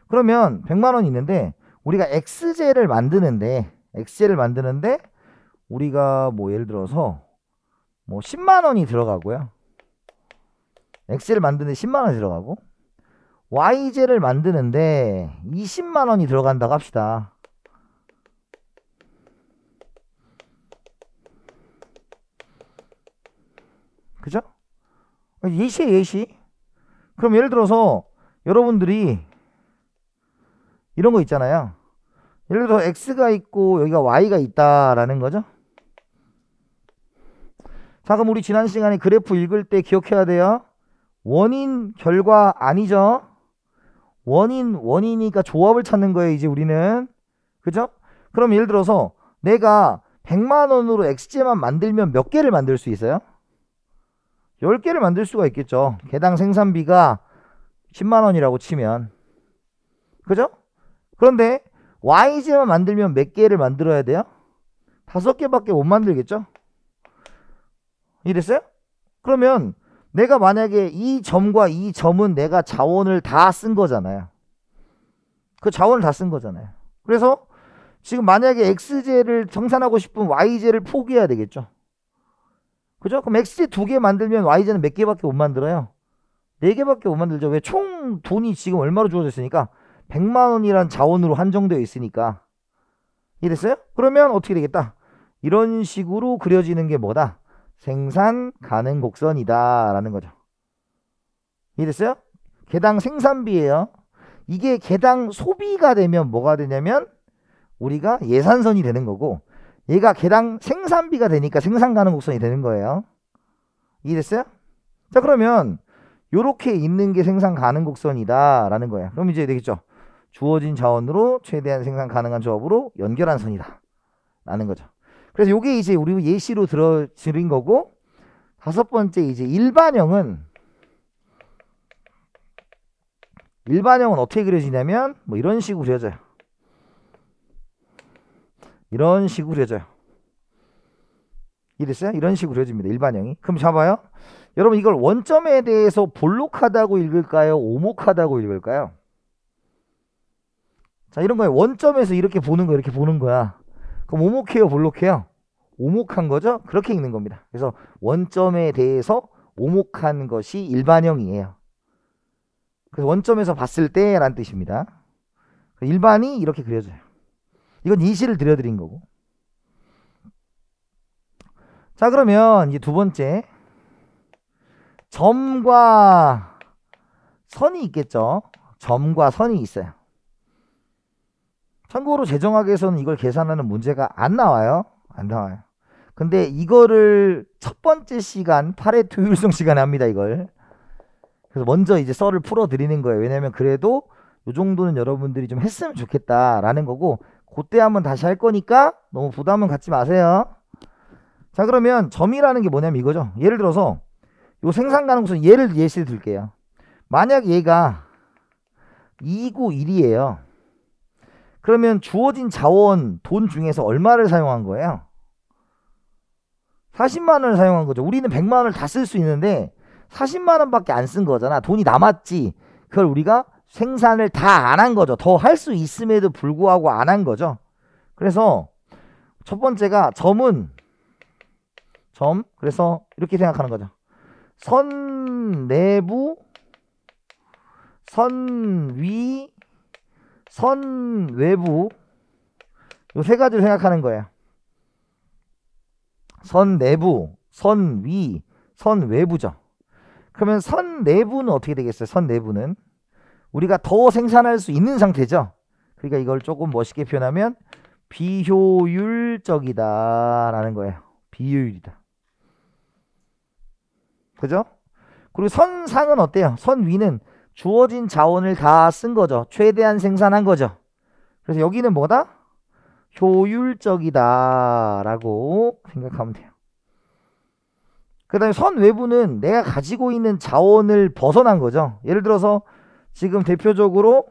그러면 100만 원이 있는데 우리가 XJ를 만드는데 우리가 뭐 예를 들어서 뭐 10만 원이 들어가고요. XJ를 만드는데 10만 원이 들어가고 YJ를 만드는데 20만 원이 들어간다고 합시다. 그죠? 예시. 그럼 예를 들어서 여러분들이 이런 거 있잖아요. 예를 들어서 X가 있고 여기가 Y가 있다라는 거죠. 자, 그럼 우리 지난 시간에 그래프 읽을 때 기억해야 돼요. 원인, 결과 아니죠. 원인이니까 조합을 찾는 거예요, 이제 우리는. 그죠? 그럼 예를 들어서 내가 100만 원으로 XJ만 만들면 몇 개를 만들 수 있어요? 10개를 만들 수가 있겠죠. 개당 생산비가 10만 원이라고 치면. 그죠? 그런데 YJ만 만들면 몇 개를 만들어야 돼요? 5개밖에 못 만들겠죠? 이랬어요? 그러면 내가 만약에 이 점과 이 점은 내가 자원을 다 쓴 거잖아요. 그 자원을 다 쓴 거잖아요. 그래서 지금 만약에 XJ를 생산하고 싶으면 YJ를 포기해야 되겠죠. 그죠? 그럼 XJ 2개 만들면 YJ는 몇 개밖에 못 만들어요? 4개밖에 못 만들죠. 왜? 총 돈이 지금 얼마로 주어져 있으니까 100만 원이란 자원으로 한정되어 있으니까. 이해됐어요? 그러면 어떻게 되겠다? 이런 식으로 그려지는 게 뭐다? 생산 가능 곡선이다 라는 거죠. 이해됐어요? 개당 생산비예요. 이게 개당 소비가 되면 뭐가 되냐면 우리가 예산선이 되는 거고, 얘가 개당 생산비가 되니까 생산 가능 곡선이 되는 거예요. 이해됐어요? 자, 그러면 요렇게 있는 게 생산 가능 곡선이다 라는 거예요. 그럼 이제 되겠죠. 주어진 자원으로 최대한 생산 가능한 조합으로 연결한 선이다 라는 거죠. 그래서 요게 이제 우리 예시로 들어드린 거고, 5번째 이제 일반형은 어떻게 그려지냐면 뭐 이런 식으로 그려져요. 이런 식으로 그려져요. 이랬어요? 이런 식으로 그려집니다. 일반형이. 그럼 잡아요. 여러분 이걸 원점에 대해서 볼록하다고 읽을까요? 오목하다고 읽을까요? 자, 이런 거예요. 원점에서 이렇게 보는 거, 이렇게 보는 거야. 그럼 오목해요, 볼록해요? 오목한 거죠? 그렇게 읽는 겁니다. 그래서 원점에 대해서 오목한 것이 일반형이에요. 그래서 원점에서 봤을 때 라는 뜻입니다. 일반이 이렇게 그려져요. 이건 예시를 들려드린 거고. 자, 그러면 이제 두 번째, 점과 선이 있겠죠. 점과 선이 있어요. 참고로 재정학에서는 이걸 계산하는 문제가 안 나와요. 근데 이거를 첫 번째 시간, 파레토 효율성 시간에 합니다, 이걸. 그래서 먼저 이제 썰을 풀어 드리는 거예요. 왜냐면 그래도 요 정도는 여러분들이 좀 했으면 좋겠다라는 거고, 그때 한번 다시 할 거니까 너무 부담은 갖지 마세요. 자, 그러면 점이라는 게 뭐냐면 이거죠. 예를 들어서 요 생산 가능성 예시를 들게요. 만약 얘가 2구 1이에요. 그러면 주어진 자원 돈 중에서 얼마를 사용한 거예요? 40만 원을 사용한 거죠. 우리는 100만 원을 다 쓸 수 있는데 40만 원밖에 안 쓴 거잖아. 돈이 남았지. 그걸 우리가 생산을 다 안 한 거죠. 더 할 수 있음에도 불구하고 안 한 거죠. 그래서 첫 번째가 그래서 이렇게 생각하는 거죠. 선 내부, 선 위, 선 외부, 요 세 가지를 생각하는 거예요. 선 내부, 선 위, 선 외부죠. 그러면 선 내부는 어떻게 되겠어요? 선 내부는 우리가 더 생산할 수 있는 상태죠. 그러니까 이걸 조금 멋있게 표현하면 비효율적이다 라는 거예요. 비효율이다. 그죠? 그리고 선상은 어때요? 선 위는 주어진 자원을 다 쓴 거죠. 최대한 생산한 거죠. 그래서 여기는 뭐다? 효율적이다 라고 생각하면 돼요. 그 다음에 선 외부는 내가 가지고 있는 자원을 벗어난 거죠. 예를 들어서 지금 대표적으로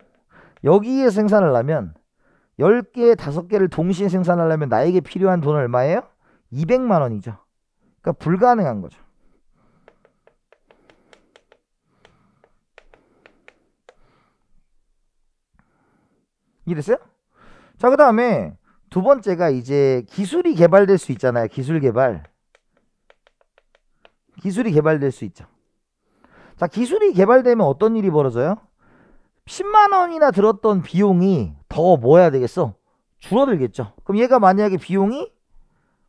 여기에 생산을 하면 10개, 5개를 동시에 생산하려면 나에게 필요한 돈은 얼마예요? 200만 원이죠. 그러니까 불가능한 거죠. 이해됐어요? 자, 그 다음에 두 번째가 이제 기술이 개발될 수 있잖아요. 기술이 개발될 수 있죠. 자, 기술이 개발되면 어떤 일이 벌어져요? 10만 원이나 들었던 비용이 더 뭐 해야 되겠어? 줄어들겠죠. 그럼 얘가 만약에 비용이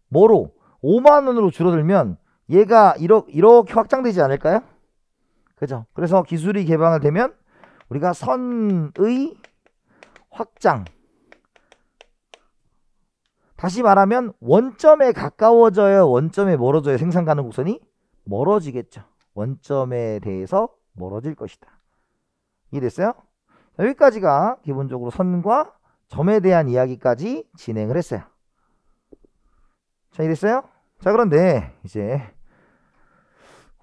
뭐로? 5만 원으로 줄어들면 얘가 이렇게 확장되지 않을까요? 그죠? 그래서 기술이 개발되면 우리가 선의 확장, 다시 말하면 원점에 가까워져요? 원점에 멀어져요? 생산 가능 곡선이 멀어지겠죠. 원점에 대해서 멀어질 것이다. 이해됐어요? 여기까지가 기본적으로 선과 점에 대한 이야기까지 진행을 했어요. 자, 이랬어요? 자, 그런데 이제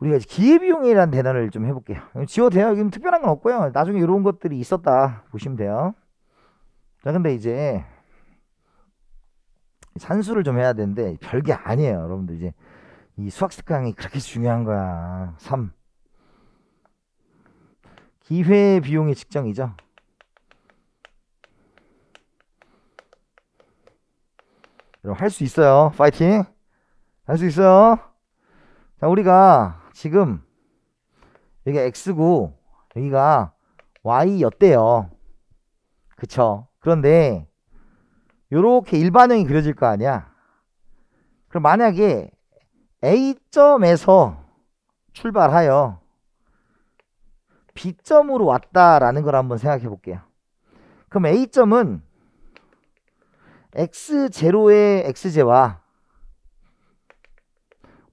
우리가 기회비용이라는 단어를 좀 해볼게요. 지워도 돼요. 여기는 특별한 건 없고요. 나중에 이런 것들이 있었다 보시면 돼요. 자, 근데 이제 산수를 좀 해야 되는데 별게 아니에요. 여러분들 이제 이 수학 특강이 그렇게 중요한 거야. 3. 기회비용의 측정이죠. 여러분 할 수 있어요. 파이팅! 할 수 있어요. 자, 우리가 지금 여기가 x고 여기가 y였대요. 그쵸? 그런데 요렇게 일반형이 그려질 거 아니야. 그럼 만약에 A점에서 출발하여 B점으로 왔다라는 걸 한번 생각해 볼게요. 그럼 A점은 X0의 X제와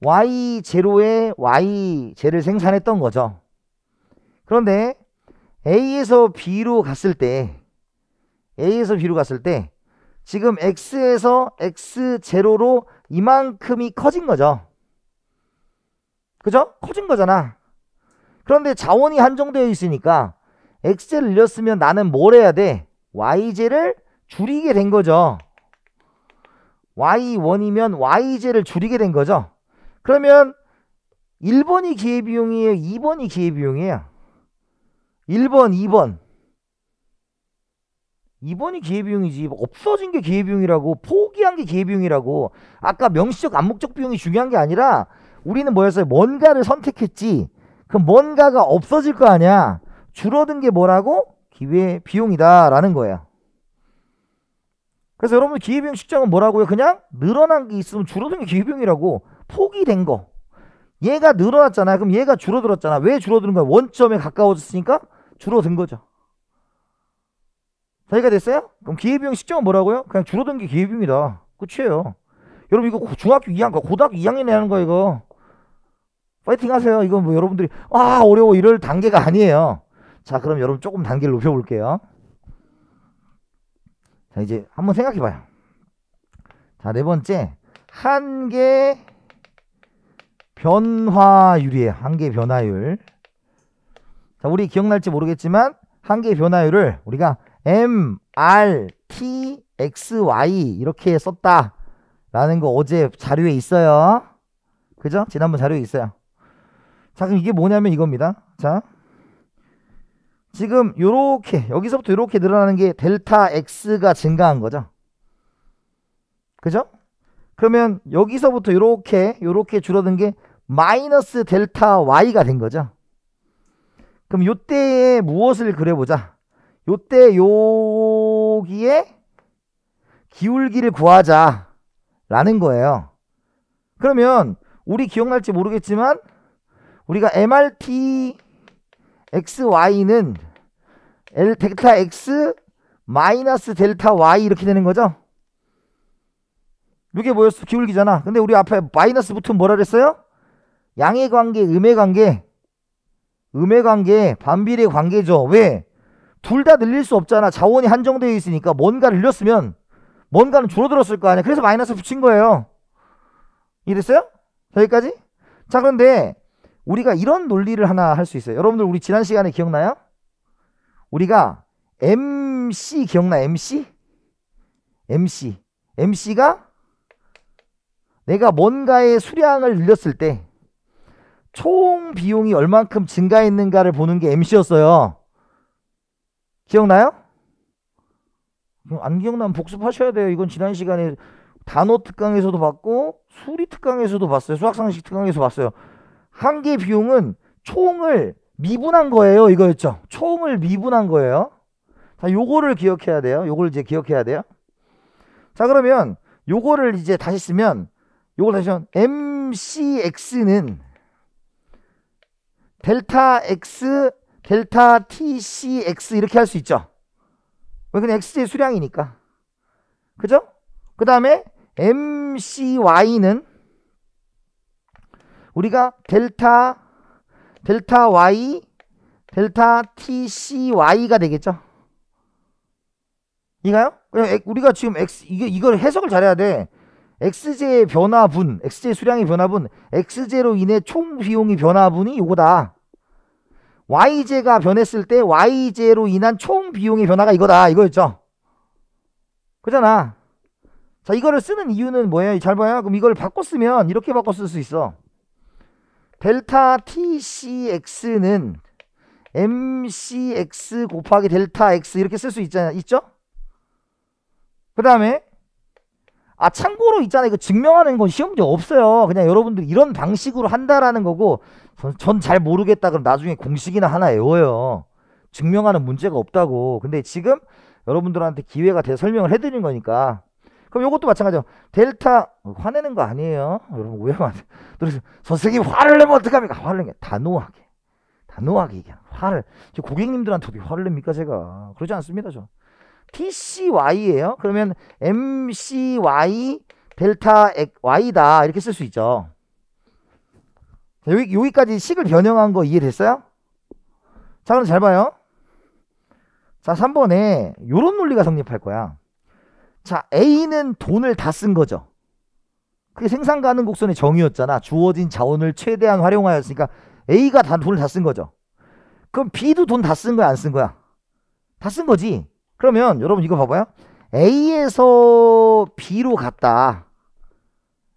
Y0의 Y제를 생산했던 거죠. 그런데 A에서 B로 갔을 때 지금 X에서 X0로 이만큼이 커진 거죠. 그죠? 커진 거잖아. 그런데 자원이 한정되어 있으니까 X제를 늘렸으면 나는 뭘 해야 돼? Y제를 줄이게 된 거죠. Y1이면 Y제를 줄이게 된 거죠. 그러면 1번이 기회비용이에요? 2번이 기회비용이에요? 1번, 2번. 2번이 기회비용이지. 없어진 게 기회비용이라고, 포기한 게 기회비용이라고. 아까 명시적 암묵적 비용이 중요한 게 아니라 우리는 뭐였어요? 뭔가를 선택했지. 그럼 뭔가가 없어질 거 아니야. 줄어든 게 뭐라고? 기회비용이다 라는 거예요. 그래서 여러분 기회비용 측정은 뭐라고요? 그냥 늘어난 게 있으면 줄어든 게 기회비용이라고. 포기된 거. 얘가 늘어났잖아. 그럼 얘가 줄어들었잖아. 왜 줄어드는 거야? 원점에 가까워졌으니까 줄어든 거죠. 자, 이해가 됐어요? 그럼 기회비용 측정은 뭐라고요? 그냥 줄어든 게 기회비용이다. 끝이에요. 여러분 이거 중학교 2학년, 고등학교 2학년에 하는 거야 이거. 파이팅 하세요. 이거 뭐 여러분들이 어려워 이럴 단계가 아니에요. 자, 그럼 여러분 조금 단계를 높여볼게요. 자, 이제 한번 생각해봐요. 자, 네 번째 한계 변화율이에요. 한계 변화율. 자, 우리 기억날지 모르겠지만 한계 변화율을 우리가 R, T, X, Y 이렇게 썼다 라는 거 어제 자료에 있어요. 그죠? 지난번 자료에 있어요. 자, 그럼 이게 뭐냐면 이겁니다. 자, 지금 요렇게 여기서부터 요렇게 늘어나는 게 델타 X가 증가한 거죠. 그죠? 그러면 여기서부터 요렇게 줄어든 게 마이너스 델타 Y가 된 거죠. 그럼 요때에 무엇을 그려보자. 요때 여기에 기울기를 구하자 라는 거예요. 그러면 우리 기억날지 모르겠지만 우리가 MRT XY는 델타 X 마이너스 델타 Y 이렇게 되는 거죠. 이게 뭐였어? 기울기잖아. 근데 우리 앞에 마이너스 붙으면 뭐라 그랬어요? 양의 관계, 음의 관계. 음의 관계, 반비례 관계죠. 왜? 둘 다 늘릴 수 없잖아. 자원이 한정되어 있으니까 뭔가를 늘렸으면 뭔가는 줄어들었을 거 아니야. 그래서 마이너스 붙인 거예요. 이해됐어요? 여기까지? 자, 그런데 우리가 이런 논리를 하나 할 수 있어요. 여러분들 우리 지난 시간에 기억나요? 우리가 MC 기억나? MC가 내가 뭔가의 수량을 늘렸을 때 총 비용이 얼만큼 증가했는가를 보는 게 MC였어요. 기억나요? 안 기억나면 복습하셔야 돼요. 이건 지난 시간에 단어 특강에서도 봤고 수리 특강에서도 봤어요. 수학상식 특강에서 봤어요. 한 개 비용은 총을 미분한 거예요. 이거였죠. 총을 미분한 거예요. 자, 요거를 기억해야 돼요. 요걸 이제 기억해야 돼요. 자, 그러면 요거를 이제 다시 쓰면 요걸 다시 하면 MCX는 델타 X, 델타 TCX 이렇게 할 수 있죠. 왜? 그냥 X의 수량이니까. 그죠? 그 다음에 MCY는 우리가 델타 Y, 델타 TCY가 되겠죠. 이가요? 우리가 지금 이걸 해석을 잘해야 돼. X제의 변화분, X제의 수량의 변화분, X제로 인해 총 비용이 변화분이 요거다. Y제가 변했을 때 Y제로 인한 총 비용의 변화가 이거다. 이거였죠. 그잖아. 자, 이거를 쓰는 이유는 뭐예요? 잘 봐요. 그럼 이걸 바꿔 쓰면 이렇게 바꿔 쓸 수 있어. 델타 TCX는 MCX 곱하기 델타 X 이렇게 쓸 수 있죠? 그 다음에 참고로 있잖아요. 이거 증명하는 건 시험 문제 없어요. 그냥 여러분들이 이런 방식으로 한다라는 거고 전 잘 모르겠다 그럼 나중에 공식이나 하나 외워요. 증명하는 문제가 없다고. 근데 지금 여러분들한테 기회가 돼서 설명을 해드린 거니까. 그럼 이것도 마찬가지죠. 델타 화내는 거 아니에요. 여러분 오해하면 안 돼. 선생님 화를 내면 어떡합니까? 화를 내면 단호하게 얘기해. 화를 고객님들한테 어떻게 화를 냅니까 제가. 그러지 않습니다. 저 TCY예요. 그러면 MCY 델타 Y다 이렇게 쓸 수 있죠. 여기까지 식을 변형한 거 이해됐어요? 자, 그럼 잘 봐요. 자, 3번에 요런 논리가 성립할 거야. 자, A는 돈을 다 쓴 거죠. 그게 생산 가능 곡선의 정의였잖아. 주어진 자원을 최대한 활용하였으니까 A가 다 돈을 다 쓴 거죠. 그럼 B도 돈 다 쓴 거야, 안 쓴 거야? 다 쓴 거지. 그러면 여러분 이거 봐봐요. A에서 B로 갔다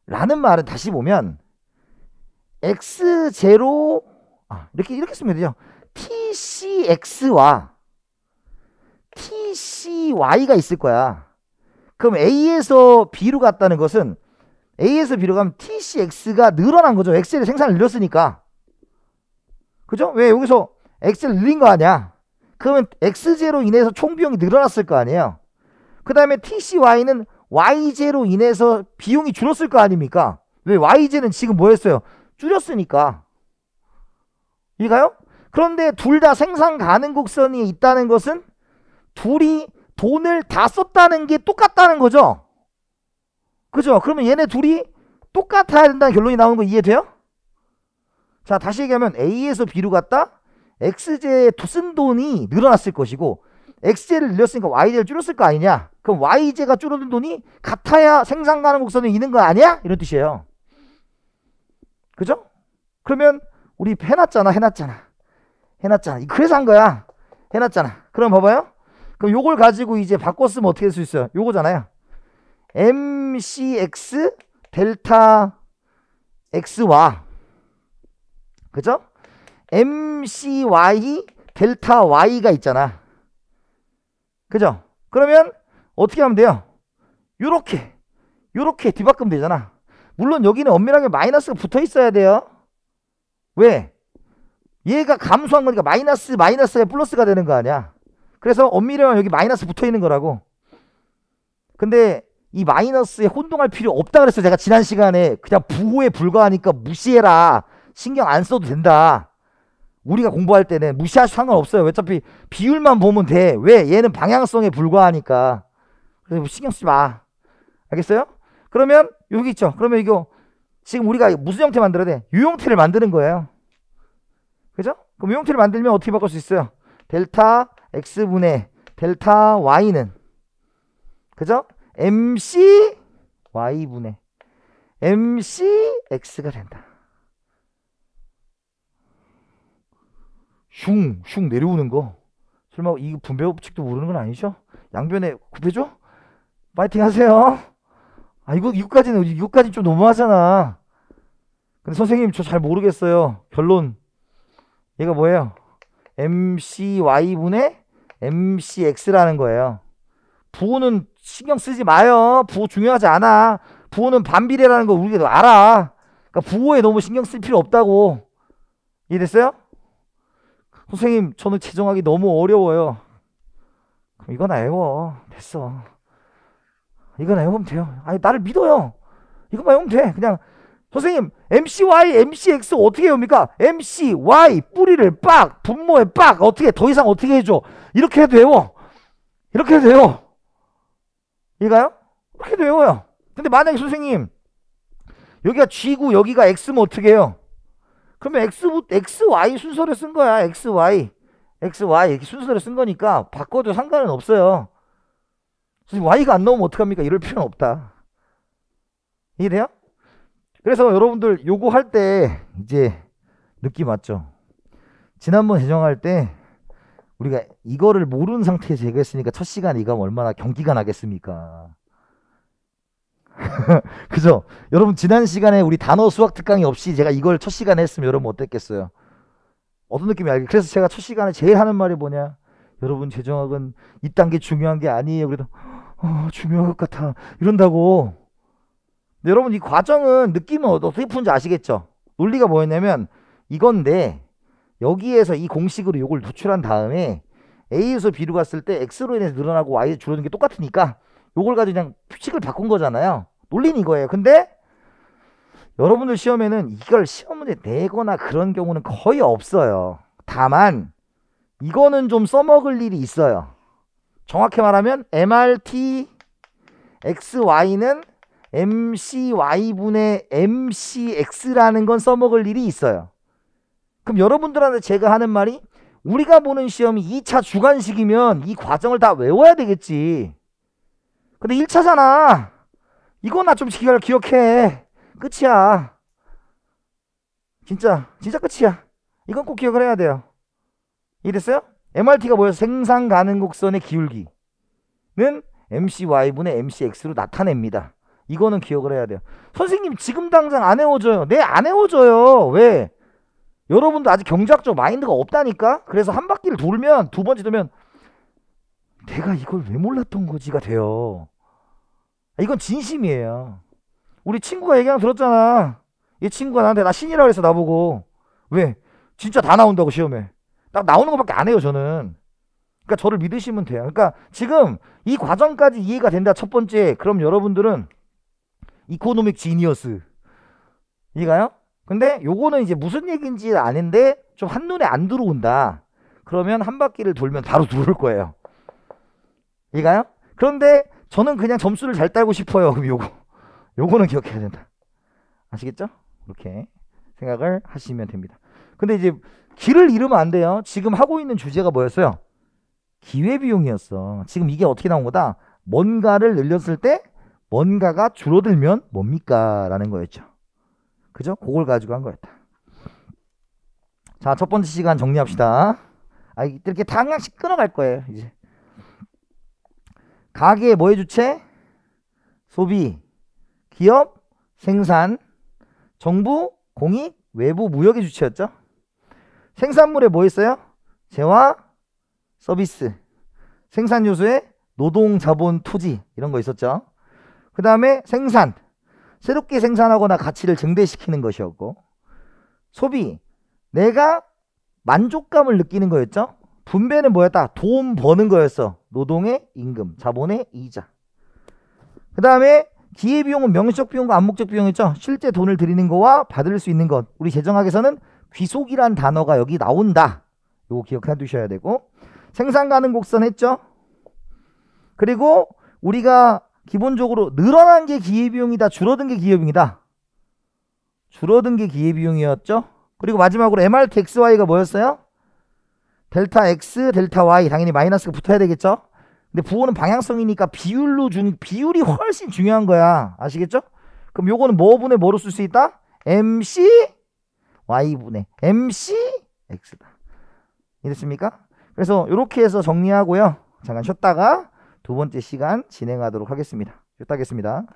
라는 말은 다시 보면 X0 이렇게 쓰면 되죠. TCX와 TCY가 있을 거야. 그럼 A에서 B로 갔다는 것은 A에서 B로 가면 TCX가 늘어난 거죠. X의 생산을 늘렸으니까. 그죠? 왜 여기서 X를 늘린 거 아니야? 그러면 X제로 인해서 총 비용이 늘어났을 거 아니에요. 그 다음에 TCY는 Y제로 인해서 비용이 줄었을 거 아닙니까? 왜? Y제는 지금 뭐 했어요? 줄였으니까. 이해가요? 그런데 둘 다 생산 가능 곡선이 있다는 것은 둘이 돈을 다 썼다는 게 똑같다는 거죠. 그죠? 그러면 얘네 둘이 똑같아야 된다는 결론이 나오는 거 이해돼요? 자, 다시 얘기하면 A에서 B로 갔다 X제에 쓴 돈이 늘어났을 것이고 X제를 늘렸으니까 Y제를 줄였을 거 아니냐? 그럼 Y제가 줄어든 돈이 같아야 생산 가능 곡선이 있는 거 아니야? 이런 뜻이에요. 그죠? 그러면 우리 해놨잖아. 그래서 한 거야. 해놨잖아. 그럼 봐봐요. 그럼 요걸 가지고 이제 바꿔 쓰면 어떻게 될 수 있어요? 요거잖아요. MCX 델타 X와, 그죠? MCY 델타 Y가 있잖아. 그죠? 그러면 어떻게 하면 돼요? 요렇게 뒤바꾸면 되잖아. 물론 여기는 엄밀하게 마이너스가 붙어 있어야 돼요. 왜? 얘가 감소한 거니까 마이너스가 플러스가 되는 거 아니야. 그래서 엄밀하면 여기 마이너스 붙어 있는 거라고. 근데 이 마이너스에 혼동할 필요 없다 그랬어. 제가 지난 시간에 그냥 부호에 불과하니까 무시해라. 신경 안 써도 된다. 우리가 공부할 때는 무시할 상관없어요. 어차피 비율만 보면 돼. 왜? 얘는 방향성에 불과하니까. 그래서 뭐 신경 쓰지 마. 알겠어요? 그러면 여기 있죠. 그러면 이거 지금 우리가 무슨 형태 만들어야 돼? 이 형태를 만드는 거예요. 그죠? 그럼 이 형태를 만들면 어떻게 바꿀 수 있어요? 델타 X분의 델타 Y는, 그죠? MC Y분의 MC X가 된다. 슝 내려오는 거. 설마 이 분배 법칙도 모르는 건 아니죠? 양변에 곱해줘? 파이팅 하세요. 아, 이거까지는 좀 너무하잖아. 근데 선생님 저 잘 모르겠어요. 결론. 얘가 뭐예요? MCY분의 MCX라는 거예요. 부호는 신경 쓰지 마요. 부호 중요하지 않아. 부호는 반비례라는 거 우리가 알아. 그러니까 부호에 너무 신경 쓸 필요 없다고. 이해됐어요? 선생님 저는 재정하기 너무 어려워요. 그럼 이거나 외워. 됐어. 이거나 외우면 돼요. 아니 나를 믿어요. 이것만 외우면 돼. 그냥 선생님 MCY, MCX 어떻게 외웁니까? MCY 뿌리를 빡, 분모에 빡. 어떻게 더 이상 어떻게 해줘? 이렇게 해도 외워. 이렇게 해도 외워. 이해가요? 이렇게 해도 외워요. 근데 만약에 선생님 여기가 G고 여기가 X면 어떻게 해요? 그러면 XY 순서를 쓴 거야. XY 이렇게 순서를 쓴 거니까 바꿔도 상관은 없어요. 선생님 Y가 안 나오면 어떡합니까? 이럴 필요는 없다. 이해돼요? 그래서 여러분들 요거 할 때 이제 느낌 왔죠? 지난번 재정할 때 우리가 이거를 모르는 상태에서 얘기했으니까 첫 시간에 이거 하면 얼마나 경기가 나겠습니까? 그죠? 여러분 지난 시간에 우리 단어 수학 특강이 없이 제가 이걸 첫 시간에 했으면 여러분 어땠겠어요? 어떤 느낌이 알겠어요? 그래서 제가 첫 시간에 제일 하는 말이 뭐냐? 여러분 재정학은 이딴 게 중요한 게 아니에요. 그래도 중요한 것 같아 이런다고. 근데 여러분 이 과정은 느낌은 어떻게 푸는지 아시겠죠? 논리가 뭐였냐면 이건데 여기에서 이 공식으로 이걸 도출한 다음에 A에서 B로 갔을 때 X로 인해서 늘어나고 Y에서 줄어드는 게 똑같으니까 요걸 가지고 그냥 규칙을 바꾼 거잖아요. 논리는 이거예요. 근데 여러분들 시험에는 이걸 시험 문제 내거나 그런 경우는 거의 없어요. 다만 이거는 좀 써먹을 일이 있어요. 정확히 말하면 MRT XY는 MCY분의 MCX라는 건 써먹을 일이 있어요. 그럼 여러분들한테 제가 하는 말이 우리가 보는 시험이 2차 주관식이면 이 과정을 다 외워야 되겠지. 근데 1차잖아. 이거나 좀 기억해. 끝이야. 진짜 끝이야. 이건 꼭 기억을 해야 돼요. 이해됐어요? MRT가 뭐예요? 생산 가능 곡선의 기울기는 MCY분의 MCX로 나타냅니다. 이거는 기억을 해야 돼요. 선생님 지금 당장 안 외워져요. 네, 안 외워져요. 왜? 여러분도 아직 경제학적 마인드가 없다니까. 그래서 한 바퀴를 돌면 두 번째 돌면 내가 이걸 왜 몰랐던 거지가 돼요. 이건 진심이에요. 우리 친구가 얘기하는 거 들었잖아. 이 친구가 나한테 나 신이라고 해서 나보고 왜? 진짜 다 나온다고 시험에. 딱 나오는 것밖에 안 해요 저는. 그러니까 저를 믿으시면 돼요. 그러니까 지금 이 과정까지 이해가 된다. 첫 번째. 그럼 여러분들은 이코노믹 지니어스. 이해가요? 근데 요거는 이제 무슨 얘기인지 아는데 좀 한눈에 안 들어온다. 그러면 한 바퀴를 돌면 바로 들어올 거예요. 이해가요? 그런데 저는 그냥 점수를 잘 따고 싶어요. 그럼 요거는 기억해야 된다. 아시겠죠? 그렇게 생각을 하시면 됩니다. 근데 이제 길을 잃으면 안 돼요. 지금 하고 있는 주제가 뭐였어요? 기회비용이었어. 지금 이게 어떻게 나온 거다? 뭔가를 늘렸을 때 뭔가가 줄어들면 뭡니까? 라는 거였죠. 그죠? 그걸 가지고 한 거였다. 자, 첫 번째 시간 정리합시다. 이렇게 다 한 강씩 끊어갈 거예요. 이제 가계 뭐의 주체? 소비, 기업, 생산, 정부, 공익, 외부, 무역의 주체였죠. 생산물에 뭐 있어요? 재화, 서비스, 생산 요소에 노동, 자본, 토지 이런 거 있었죠. 그 다음에 생산, 새롭게 생산하거나 가치를 증대시키는 것이었고, 소비, 내가 만족감을 느끼는 거였죠. 분배는 뭐였다? 돈 버는 거였어. 노동의 임금, 자본의 이자. 그 다음에 기회비용은 명시적 비용과 암묵적 비용이죠. 실제 돈을 들이는 거와 받을 수 있는 것. 우리 재정학에서는 귀속이란 단어가 여기 나온다. 요거 기억해 두셔야 되고, 생산 가능 곡선 했죠. 그리고 우리가 기본적으로 늘어난 게 기회비용이다, 줄어든 게 기회비용이다. 줄어든 게 기회비용이었죠. 그리고 마지막으로 MRT XY가 뭐였어요? 델타 X, 델타 Y. 당연히 마이너스가 붙어야 되겠죠. 근데 부호는 방향성이니까 비율이 훨씬 중요한 거야. 아시겠죠? 그럼 요거는 뭐분의 뭐로 쓸 수 있다? MC Y분의 MC X다. 이랬습니까? 그래서 이렇게 해서 정리하고요. 잠깐 쉬었다가 두 번째 시간 진행하도록 하겠습니다. 쉬었다 하겠습니다.